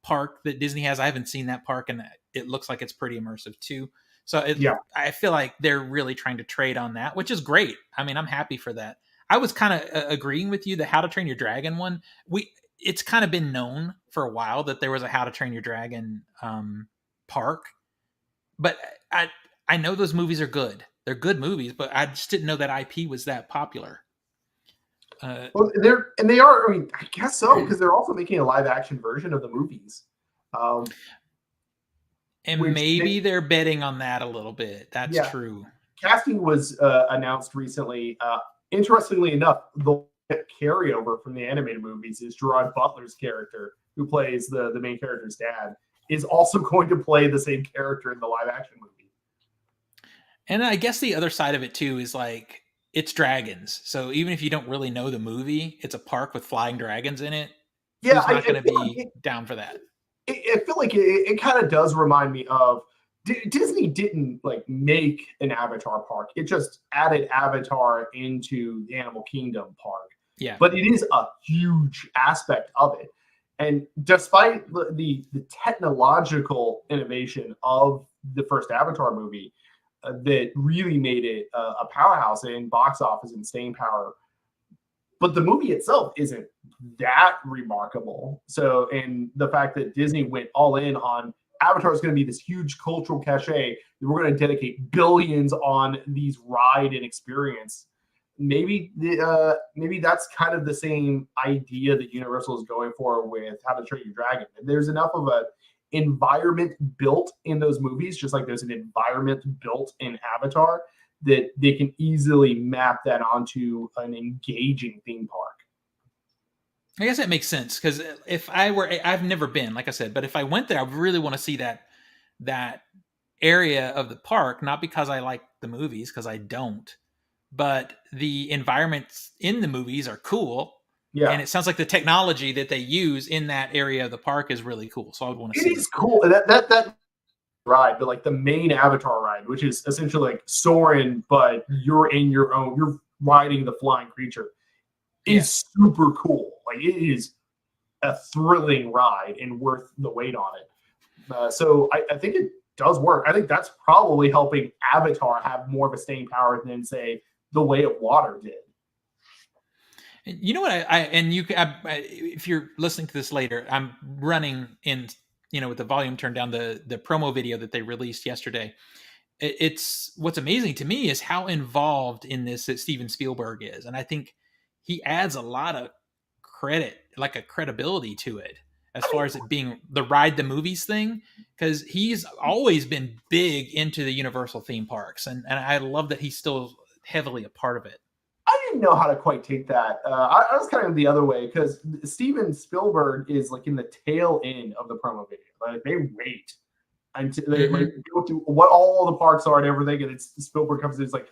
Speaker 2: park that Disney has. I haven't seen that park, and it looks like it's pretty immersive too. So I feel like they're really trying to trade on that, which is great. I mean, I'm happy for that. I was kind of agreeing with you. The How to Train Your Dragon one, it's kind of been known for a while that there was a How to Train Your Dragon park, but I know those movies are good. They're good movies, but I just didn't know that IP was that popular.
Speaker 3: Well, they are. I mean, I guess so, because they're also making a live action version of the movies.
Speaker 2: And maybe they're betting on that a little bit. That's true.
Speaker 3: Casting was announced recently. Interestingly enough, the carryover from the animated movies is Gerard Butler's character, who plays the main character's dad, is also going to play the same character in the live action movie.
Speaker 2: And I guess the other side of it too is like it's dragons. So even if you don't really know the movie, it's a park with flying dragons in it.
Speaker 3: Yeah,
Speaker 2: who's not going to be down for that?
Speaker 3: I feel like it kind of does remind me of Disney didn't like make an Avatar park. It just added Avatar into the Animal Kingdom park.
Speaker 2: Yeah.
Speaker 3: But it is a huge aspect of it. And despite the technological innovation of the first Avatar movie that really made it a powerhouse in box office and staying power, but the movie itself isn't that remarkable. So, and the fact that Disney went all in on Avatar is going to be this huge cultural cachet that we're going to dedicate billions on these ride and experience. Maybe that's kind of the same idea that Universal is going for with How to Train Your Dragon. There's enough of an environment built in those movies, just like there's an environment built in Avatar, that they can easily map that onto an engaging theme park.
Speaker 2: I guess that makes sense, because if I've never been, like I said, but if I went there, I would really want to see that area of the park, not because I like the movies, because I don't, but the environments in the movies are cool. Yeah. And it sounds like the technology that they use in that area of the park is really cool. So I would want to see it.
Speaker 3: It is cool. That ride, but like the main Avatar ride, which is essentially like Soarin', but you're riding the flying creature, is super cool. Like it is a thrilling ride and worth the wait on it. So I think it does work. I think that's probably helping Avatar have more of a staying power than, say, The Way of Water did.
Speaker 2: You know what? If you're listening to this later, I'm running in, with the volume turned down, the promo video that they released yesterday. It's what's amazing to me is how involved in this that Steven Spielberg is, and I think he adds a lot of credit, like a credibility to it, as far as it being the ride the movies thing, because he's always been big into the Universal theme parks, and I love that he's still heavily a part of it.
Speaker 3: I didn't know how to quite take that. I was kind of the other way, because Steven Spielberg is like in the tail end of the promo video. Like they wait until they like go through what all the parks are and everything, and it's Spielberg comes in. It's like,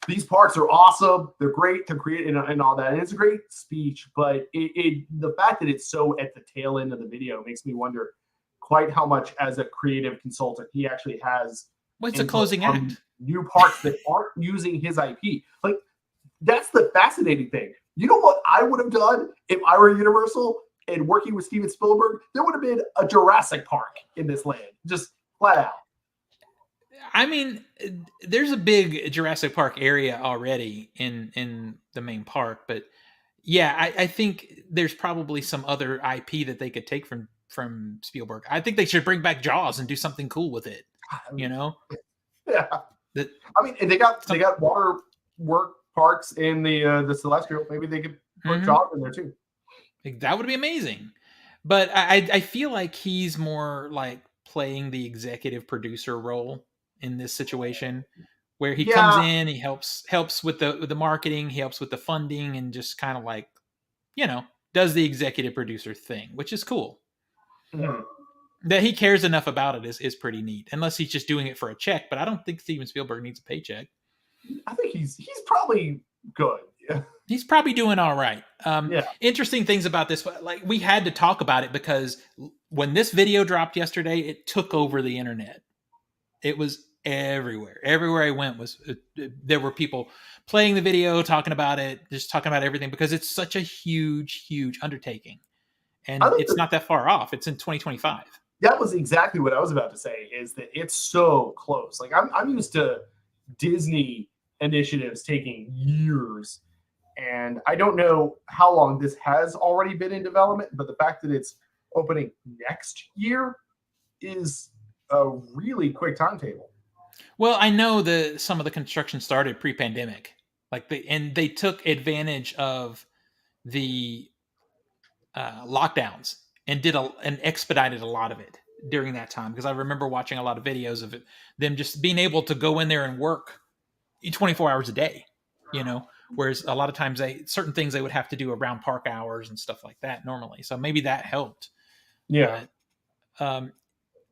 Speaker 3: these parks are awesome. They're great to create and all that. And it's a great speech, but the fact that it's so at the tail end of the video makes me wonder quite how much, as a creative consultant, he actually has.
Speaker 2: What's the closing act?
Speaker 3: New parks that aren't using his IP. Like, that's the fascinating thing. You know what I would have done if I were Universal and working with Steven Spielberg? There would have been a Jurassic Park in this land, just flat out.
Speaker 2: I mean, there's a big Jurassic Park area already in the main park, but yeah, I think there's probably some other IP that they could take from Spielberg. I think they should bring back Jaws and do something cool with it.
Speaker 3: Yeah. I mean, they got water work parks in the Celestial. Maybe they could put Jaws in there too.
Speaker 2: That would be amazing. But I feel like he's more like playing the executive producer role in this situation, where he comes in, he helps with the marketing, he helps with the funding, and just kind of like, does the executive producer thing, which is cool.
Speaker 3: Mm-hmm.
Speaker 2: That he cares enough about it is pretty neat, unless he's just doing it for a check. But I don't think Steven Spielberg needs a paycheck.
Speaker 3: I think he's probably good. Yeah.
Speaker 2: He's probably doing all right. Interesting things about this, like we had to talk about it because when this video dropped yesterday, it took over the internet. It was everywhere. Everywhere I went was there were people playing the video, talking about it, just talking about everything, because it's such a huge, huge undertaking,
Speaker 3: I
Speaker 2: and
Speaker 3: think
Speaker 2: it's not that far off. It's in 2025.
Speaker 3: that was exactly what I was about to say. Is that it's so close? Like I'm used to Disney initiatives taking years, and I don't know how long this has already been in development, but the fact that it's opening next year is a really quick timetable.
Speaker 2: Well, I know some of the construction started pre-pandemic, and they took advantage of the lockdowns and and expedited a lot of it during that time, because I remember watching a lot of videos of them just being able to go in there and work 24 hours a day, whereas a lot of times certain things they would have to do around park hours and stuff like that normally. So maybe that helped.
Speaker 3: Yeah.
Speaker 2: But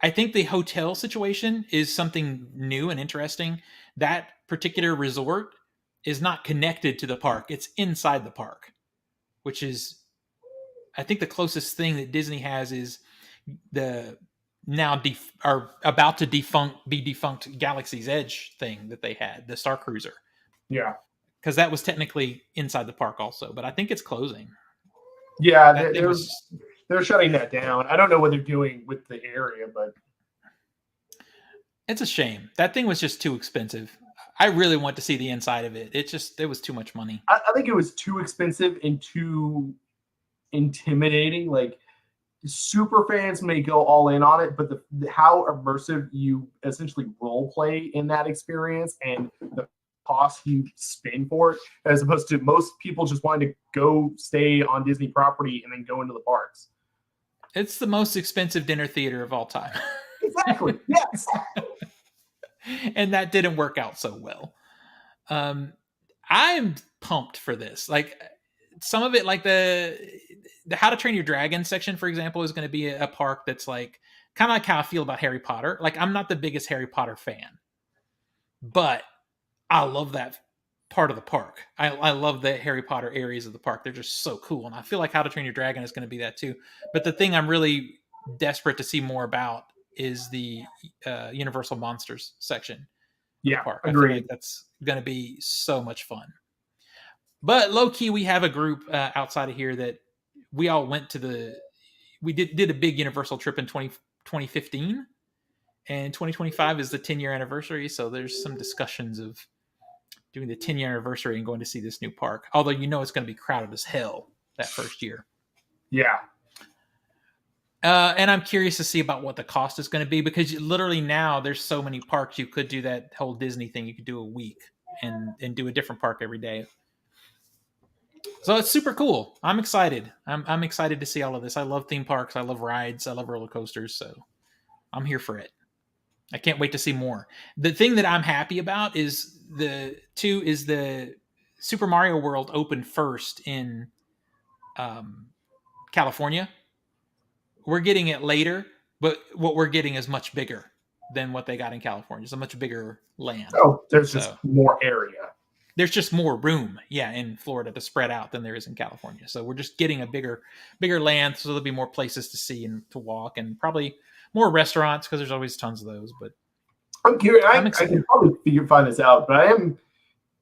Speaker 2: I think the hotel situation is something new and interesting. That particular resort is not connected to the park. It's inside the park, which is, I think, the closest thing that Disney has is the now are about to be defunct Galaxy's Edge thing that they had, the Star Cruiser,
Speaker 3: Yeah.
Speaker 2: because that was technically inside the park also, but I think it's closing.
Speaker 3: Yeah,
Speaker 2: That thing was,
Speaker 3: they're shutting that down. I don't know what they're doing with the area, but
Speaker 2: it's a shame. That thing was just too expensive. I really want to see the inside of it. It was too much money.
Speaker 3: I think it was too expensive and too intimidating. Like super fans may go all in on it, but how immersive you essentially role play in that experience and the cost you spend for it, as opposed to most people just wanting to go stay on Disney property and then go into the parks.
Speaker 2: It's the most expensive dinner theater of all time.
Speaker 3: Exactly. Yes.
Speaker 2: And that didn't work out so well. I'm pumped for this. Like some of it, like the How to Train Your Dragon section, for example, is going to be a park that's like kind of like how I feel about Harry Potter. Like I'm not the biggest Harry Potter fan, but I love that part of the park. I love the Harry Potter areas of the park. They're just so cool. And I feel like How to Train Your Dragon is going to be that too. But the thing I'm really desperate to see more about is the Universal Monsters section of the
Speaker 3: Yeah.
Speaker 2: park.
Speaker 3: Agreed.
Speaker 2: I feel like that's going to be so much fun. But low key, we have a group outside of here that we all went to we did a big Universal trip in 2015, and 2025 is the 10-year anniversary. So there's some discussions of doing the 10-year anniversary and going to see this new park. Although it's going to be crowded as hell that first year.
Speaker 3: Yeah.
Speaker 2: And I'm curious to see about what the cost is going to be, because literally now there's so many parks. You could do that whole Disney thing. You could do a week and do a different park every day. So it's super cool. I'm excited. I'm excited to see all of this. I love theme parks. I love rides. I love roller coasters. So I'm here for it. I can't wait to see more. The thing that I'm happy about is the Super Mario World opened first in California. We're getting it later, but what we're getting is much bigger than what they got in California. It's a much bigger land.
Speaker 3: Oh, there's just more area.
Speaker 2: There's just more room, in Florida to spread out than there is in California. So we're just getting a bigger land, so there'll be more places to see and to walk, and probably more restaurants, because there's always tons of those. But
Speaker 3: I'm curious. I can probably find this out, but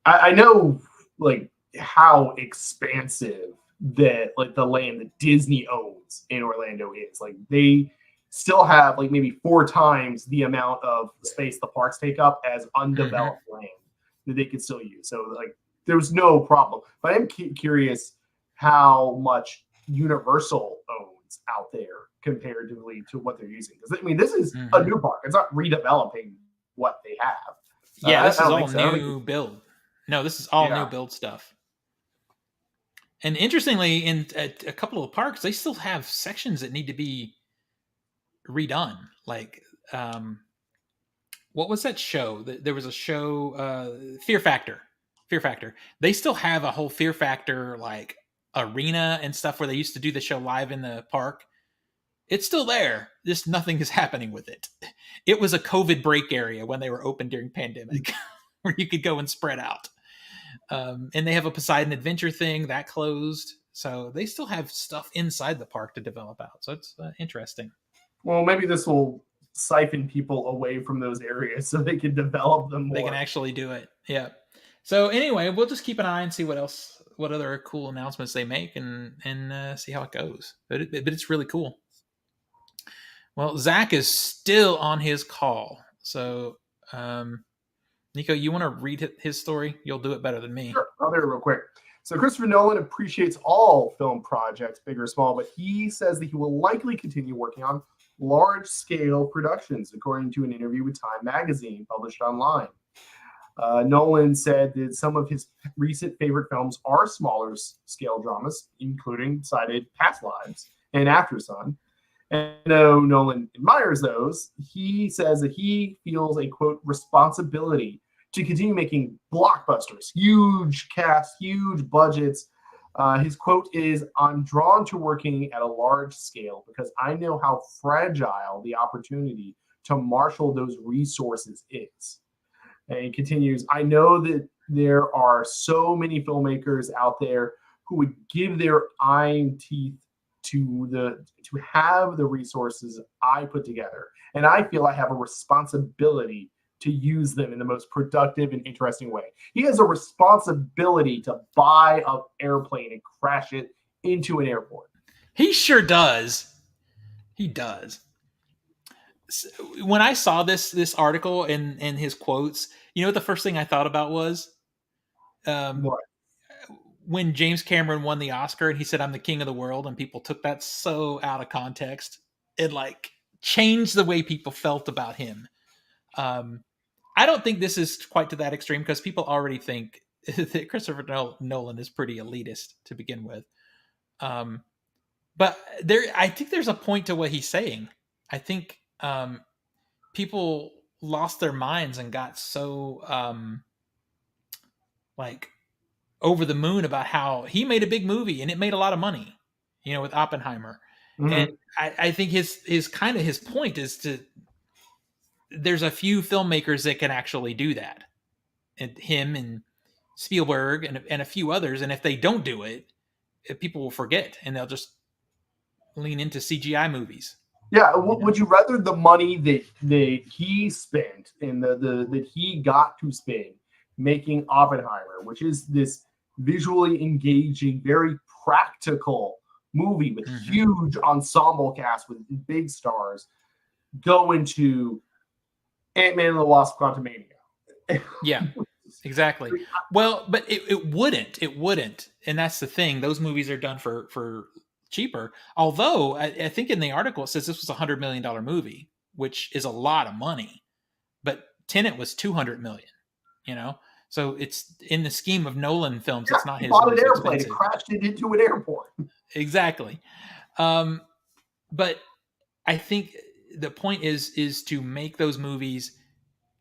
Speaker 3: I know like how expansive that like the land that Disney owns in Orlando is. Like they still have like maybe 4 times the amount of space the parks take up as undeveloped land that they can still use. So like there's no problem. But I'm curious how much Universal owns out there comparatively to what they're using. Because I mean, this is a new park. It's not redeveloping what they have.
Speaker 2: Yeah, this is all new build. No, this is all new build stuff. And interestingly, in a couple of parks, they still have sections that need to be redone. Like, what was that show? There was a show, Fear Factor. Fear Factor. They still have a whole Fear Factor like arena and stuff where they used to do the show live in the park. It's still there. Just nothing is happening with it. It was a COVID break area when they were open during pandemic, where you could go and spread out. And they have a Poseidon Adventure thing that closed. So they still have stuff inside the park to develop out. So it's interesting.
Speaker 3: Well, maybe this will siphon people away from those areas so they can develop them
Speaker 2: They can
Speaker 3: more.
Speaker 2: actually do it. Yeah. So anyway, we'll just keep an eye and see what other cool announcements they make, and see how it goes. But it's really cool. Well, Zach is still on his call, so Nico, you want to read his story? You'll do it better than me.
Speaker 3: Sure, I'll do it real quick. So Christopher Nolan appreciates all film projects, big or small, but he says that he will likely continue working on large-scale productions, according to an interview with Time Magazine published online. Nolan said that some of his recent favorite films are smaller scale dramas, including cited Past Lives and After Sun. And though Nolan admires those, he says that he feels a, quote, responsibility to continue making blockbusters, huge cast, huge budgets. His quote is, "I'm drawn to working at a large scale because I know how fragile the opportunity to marshal those resources is." And he continues, "I know that there are so many filmmakers out there who would give their eye and teeth to have the resources I put together. And I feel I have a responsibility to use them in the most productive and interesting way." He has a responsibility to buy an airplane and crash it into an airport.
Speaker 2: He sure does. He does. When I saw this article and his quotes, you know what the first thing I thought about was
Speaker 3: What?
Speaker 2: when James Cameron won the Oscar and he said, "I'm the king of the world," and people took that so out of context. It like changed the way people felt about him. I don't think this is quite to that extreme because people already think that Christopher Nolan is pretty elitist to begin with. But I think there's a point to what he's saying. I think people lost their minds and got so like over the moon about how he made a big movie and it made a lot of money, with Oppenheimer. And
Speaker 3: Mm-hmm.
Speaker 2: I think his kind of his point is there's a few filmmakers that can actually do that, and him and Spielberg and a few others. And if they don't do it, people will forget and they'll just lean into CGI movies.
Speaker 3: Yeah, would you rather the money that he spent and the that he got to spend making Oppenheimer, which is this visually engaging, very practical movie with huge ensemble cast with big stars, go into Ant-Man and the Wasp: Quantumania?
Speaker 2: Yeah, exactly. Well, but it wouldn't, and that's the thing. Those movies are done for cheaper. Although I think in the article it says this was $100 million movie, which is a lot of money. But Tenet was 200 million. So it's in the scheme of Nolan films.
Speaker 3: Yeah,
Speaker 2: It's not
Speaker 3: he
Speaker 2: his
Speaker 3: bought an
Speaker 2: most
Speaker 3: airplane and
Speaker 2: expensive.
Speaker 3: crashed it into an airport.
Speaker 2: Exactly. But I think the point is to make those movies,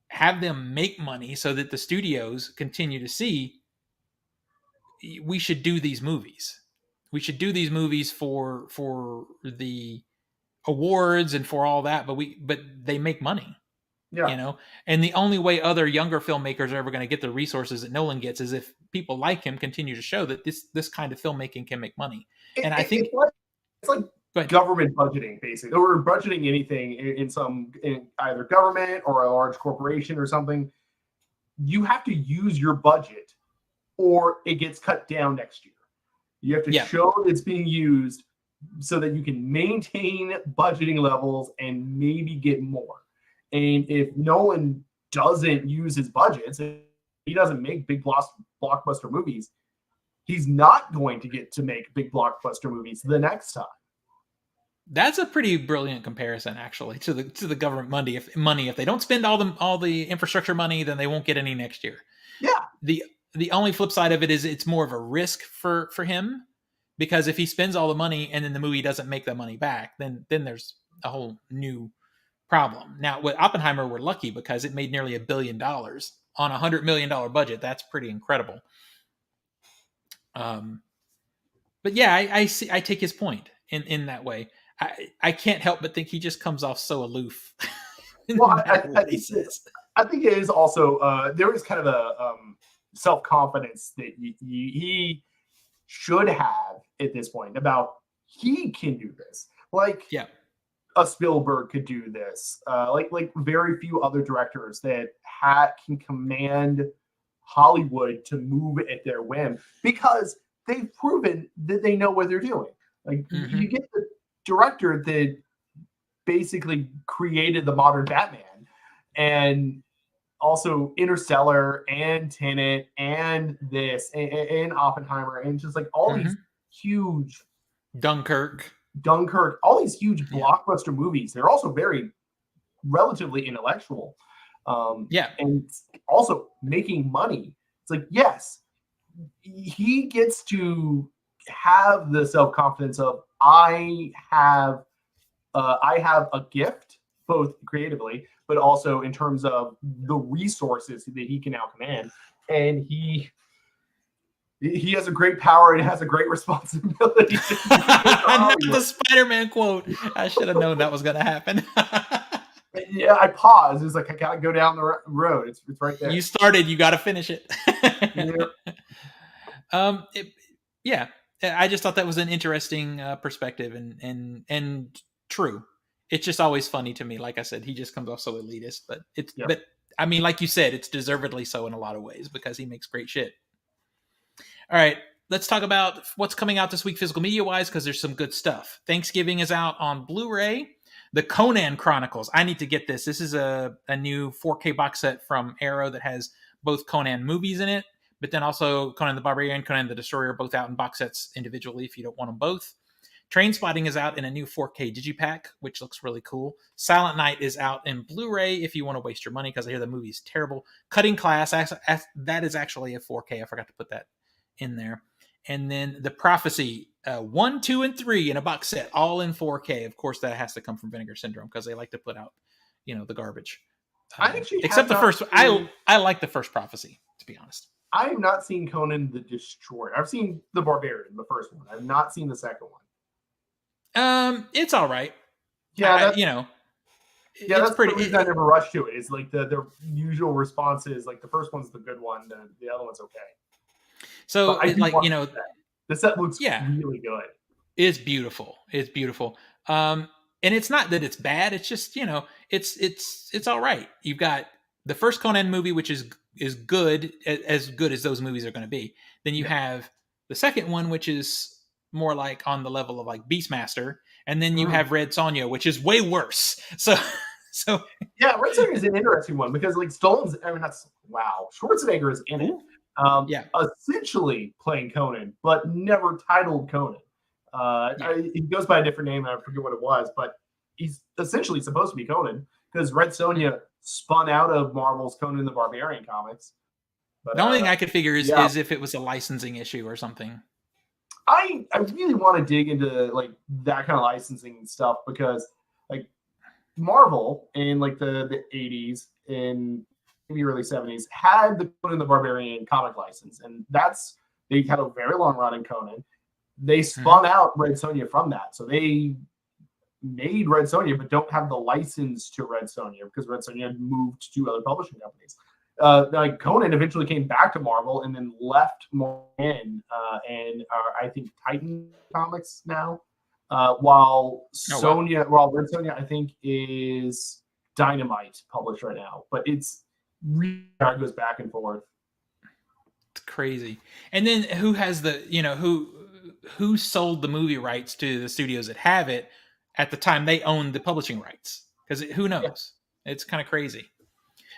Speaker 2: have them make money so that the studios continue to see we should do these movies. We should do these movies for the awards and for all that, but they make money.
Speaker 3: Yeah.
Speaker 2: And the only way other younger filmmakers are ever going to get the resources that Nolan gets is if people like him continue to show that this kind of filmmaking can make money. And I think
Speaker 3: it's like government budgeting, basically, or budgeting anything in either government or a large corporation or something. You have to use your budget, or it gets cut down next year. You have to show it's being used so that you can maintain budgeting levels and maybe get more. And if Nolan doesn't use his budgets, if he doesn't make big blockbuster movies, he's not going to get to make big blockbuster movies the next time.
Speaker 2: That's a pretty brilliant comparison, actually, to the government money. If they don't spend all the infrastructure money, then they won't get any next year.
Speaker 3: Yeah.
Speaker 2: The only flip side of it is it's more of a risk for him, because if he spends all the money and then the movie doesn't make that money back, then there's a whole new problem. Now with Oppenheimer, we're lucky because it made nearly $1 billion on $100 million budget. That's pretty incredible. But yeah, I see. I take his point in that way. I can't help but think he just comes off so aloof.
Speaker 3: Well, I think it is also there is kind of a self-confidence that he should have at this point about he can do this. Like,
Speaker 2: yeah,
Speaker 3: a Spielberg could do this. Like very few other directors that can command Hollywood to move at their whim because they've proven that they know what they're doing. Like you get the director that basically created the modern Batman and also Interstellar and Tenet and this and Oppenheimer and just like all these huge
Speaker 2: Dunkirk,
Speaker 3: all these huge blockbuster movies. They're also very relatively intellectual. And also making money. It's like, yes, he gets to have the self-confidence of I have a gift, both creatively, but also in terms of the resources that he can now command. And he has a great power and has a great responsibility.
Speaker 2: Not the Spider-Man quote. I should have known that was going to happen.
Speaker 3: Yeah, I paused. It's like I gotta go down the road. It's right there.
Speaker 2: You started. You got to finish it. I just thought that was an interesting perspective and true. It's just always funny to me. Like I said, he just comes off so elitist, but I mean, like you said, it's deservedly so in a lot of ways because he makes great shit. All right, let's talk about what's coming out this week physical media wise because there's some good stuff. Thanksgiving is out on Blu-ray. The Conan Chronicles. I need to get this. This is a new 4K box set from Arrow that has both Conan movies in it, but then also Conan the Barbarian, Conan the Destroyer, both out in box sets individually if you don't want them both. Trainspotting is out in a new 4K digipack, which looks really cool. Silent Night is out in Blu-ray if you want to waste your money because I hear the movie's terrible. Cutting Class, that is actually a 4K. I forgot to put that in there. And then The Prophecy, 1, 2, and 3 in a box set, all in 4K. Of course, that has to come from Vinegar Syndrome because they like to put out, the garbage. Except the first. I like the first Prophecy, to be honest.
Speaker 3: I have not seen Conan the Destroyer. I've seen The Barbarian, the first one. I've not seen the second one.
Speaker 2: It's all right.
Speaker 3: Yeah,
Speaker 2: that's
Speaker 3: pretty. The reason I never rushed to it is like the usual response is like the first one's the good one, the other one's okay.
Speaker 2: So
Speaker 3: the set looks really good.
Speaker 2: It's beautiful. It's beautiful. And it's not that it's bad. It's just, it's all right. You've got the first Conan movie, which is good as those movies are going to be. Then you have the second one, which is more like on the level of like Beastmaster. And then you have Red Sonja, which is way worse. So
Speaker 3: yeah, Red Sonja is an interesting one because like Schwarzenegger is in it. Essentially playing Conan, but never titled Conan. He goes by a different name, and I forget what it was, but he's essentially supposed to be Conan because Red Sonja spun out of Marvel's Conan the Barbarian comics. But,
Speaker 2: the only thing I could figure is if it was a licensing issue or something.
Speaker 3: I really want to dig into like that kind of licensing stuff because like Marvel in like the 80s and maybe early 70s had the Conan the Barbarian comic license, and they had a very long run in Conan. They spun out Red Sonja from that, so they made Red Sonja but don't have the license to Red Sonja because Red Sonja had moved to other publishing companies. Like Conan eventually came back to Marvel and then left and I think Titan Comics now, while Red Sonja I think is Dynamite published right now, but it's really goes back and forth.
Speaker 2: It's crazy. And then who has who sold the movie rights to the studios that have it at the time they owned the publishing rights? Because who knows? Yeah. It's kind of crazy.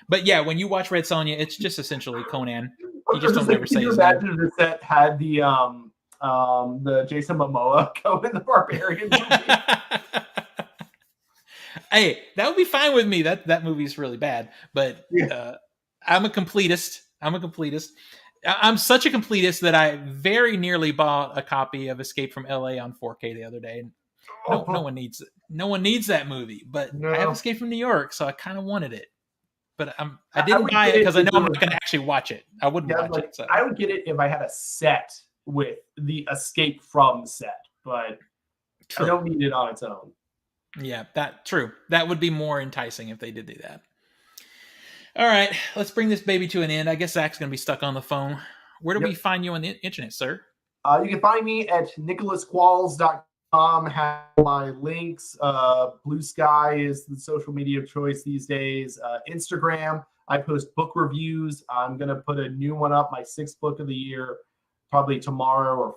Speaker 2: But yeah, when you watch Red Sonja, it's just essentially Conan. You just don't ever say his name.
Speaker 3: Imagine if the set had the Jason Momoa Conan the Barbarian movie.
Speaker 2: Hey, that would be fine with me. That movie's really bad, but I'm a completist. I'm such a completist that I very nearly bought a copy of Escape from LA on 4K the other day. No one needs that movie, but I have Escape from New York, so I kind of wanted it. But I didn't buy it because I know I'm not going to actually watch it. I wouldn't watch it. So.
Speaker 3: I would get it if I had a set with the Escape from set, but I don't need it on its own.
Speaker 2: Yeah, true. That would be more enticing if they did do that. All right, let's bring this baby to an end. I guess Zach's going to be stuck on the phone. Where do we find you on the internet, sir?
Speaker 3: You can find me at nicholasqualls.com. Have my links. Blue Sky is the social media of choice these days. Instagram, I post book reviews. I'm going to put a new one up, my 6th book of the year, probably tomorrow, or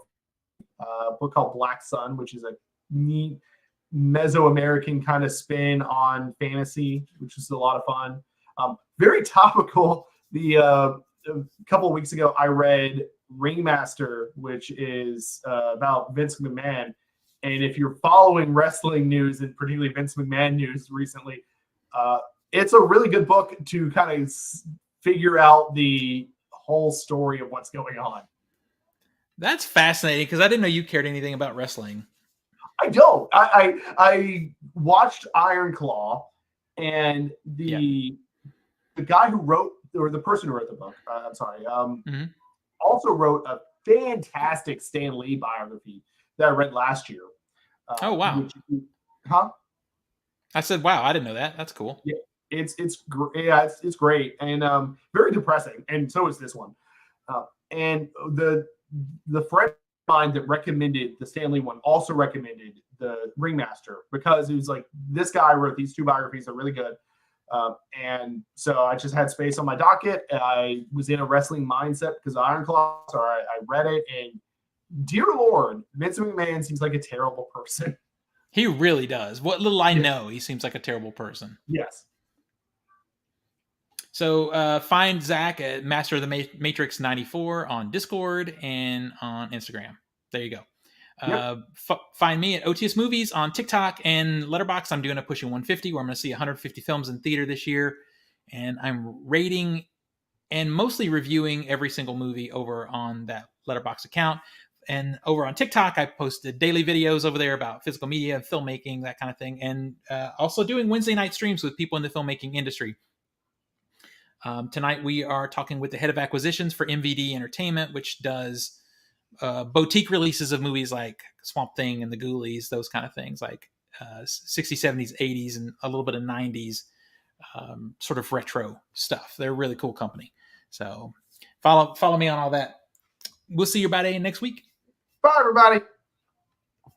Speaker 3: a book called Black Sun, which is a neat Mesoamerican kind of spin on fantasy, which is a lot of fun. Very topical. A couple of weeks ago, I read Ringmaster, which is about Vince McMahon. And if you're following wrestling news, and particularly Vince McMahon news recently, it's a really good book to kind of figure out the whole story of what's going on.
Speaker 2: That's fascinating because I didn't know you cared anything about wrestling.
Speaker 3: I don't. I watched Iron Claw, and the guy who wrote, or the person who wrote the book, I'm sorry, also wrote a fantastic Stan Lee biography that I read last year.
Speaker 2: Oh wow! I said, wow, I didn't know that. That's cool.
Speaker 3: Yeah, it's great and very depressing, and so is this one. And the friend of mine that recommended the Stan Lee one also recommended the Ringmaster because he was like, this guy wrote these 2 biographies, they're really good. And so I just had space on my docket. I was in a wrestling mindset because of Iron Claw, so I read it, and dear Lord, Vince McMahon seems like a terrible person.
Speaker 2: He really does. What little I know, he seems like a terrible person.
Speaker 3: Yes.
Speaker 2: So find Zach at Master of the Matrix 94 on Discord and on Instagram. There you go. Find me at OTS Movies on TikTok and Letterboxd. I'm doing a Pushing 150 where I'm going to see 150 films in theater this year. And I'm rating and mostly reviewing every single movie over on that Letterboxd account. And over on TikTok, I posted daily videos over there about physical media and filmmaking, that kind of thing. And also doing Wednesday night streams with people in the filmmaking industry. Tonight, we are talking with the head of acquisitions for MVD Entertainment, which does boutique releases of movies like Swamp Thing and The Ghoulies, those kind of things, like 60s, 70s, 80s, and a little bit of 90s sort of retro stuff. They're a really cool company. So follow me on all that. We'll see you about next week.
Speaker 3: Bye, everybody.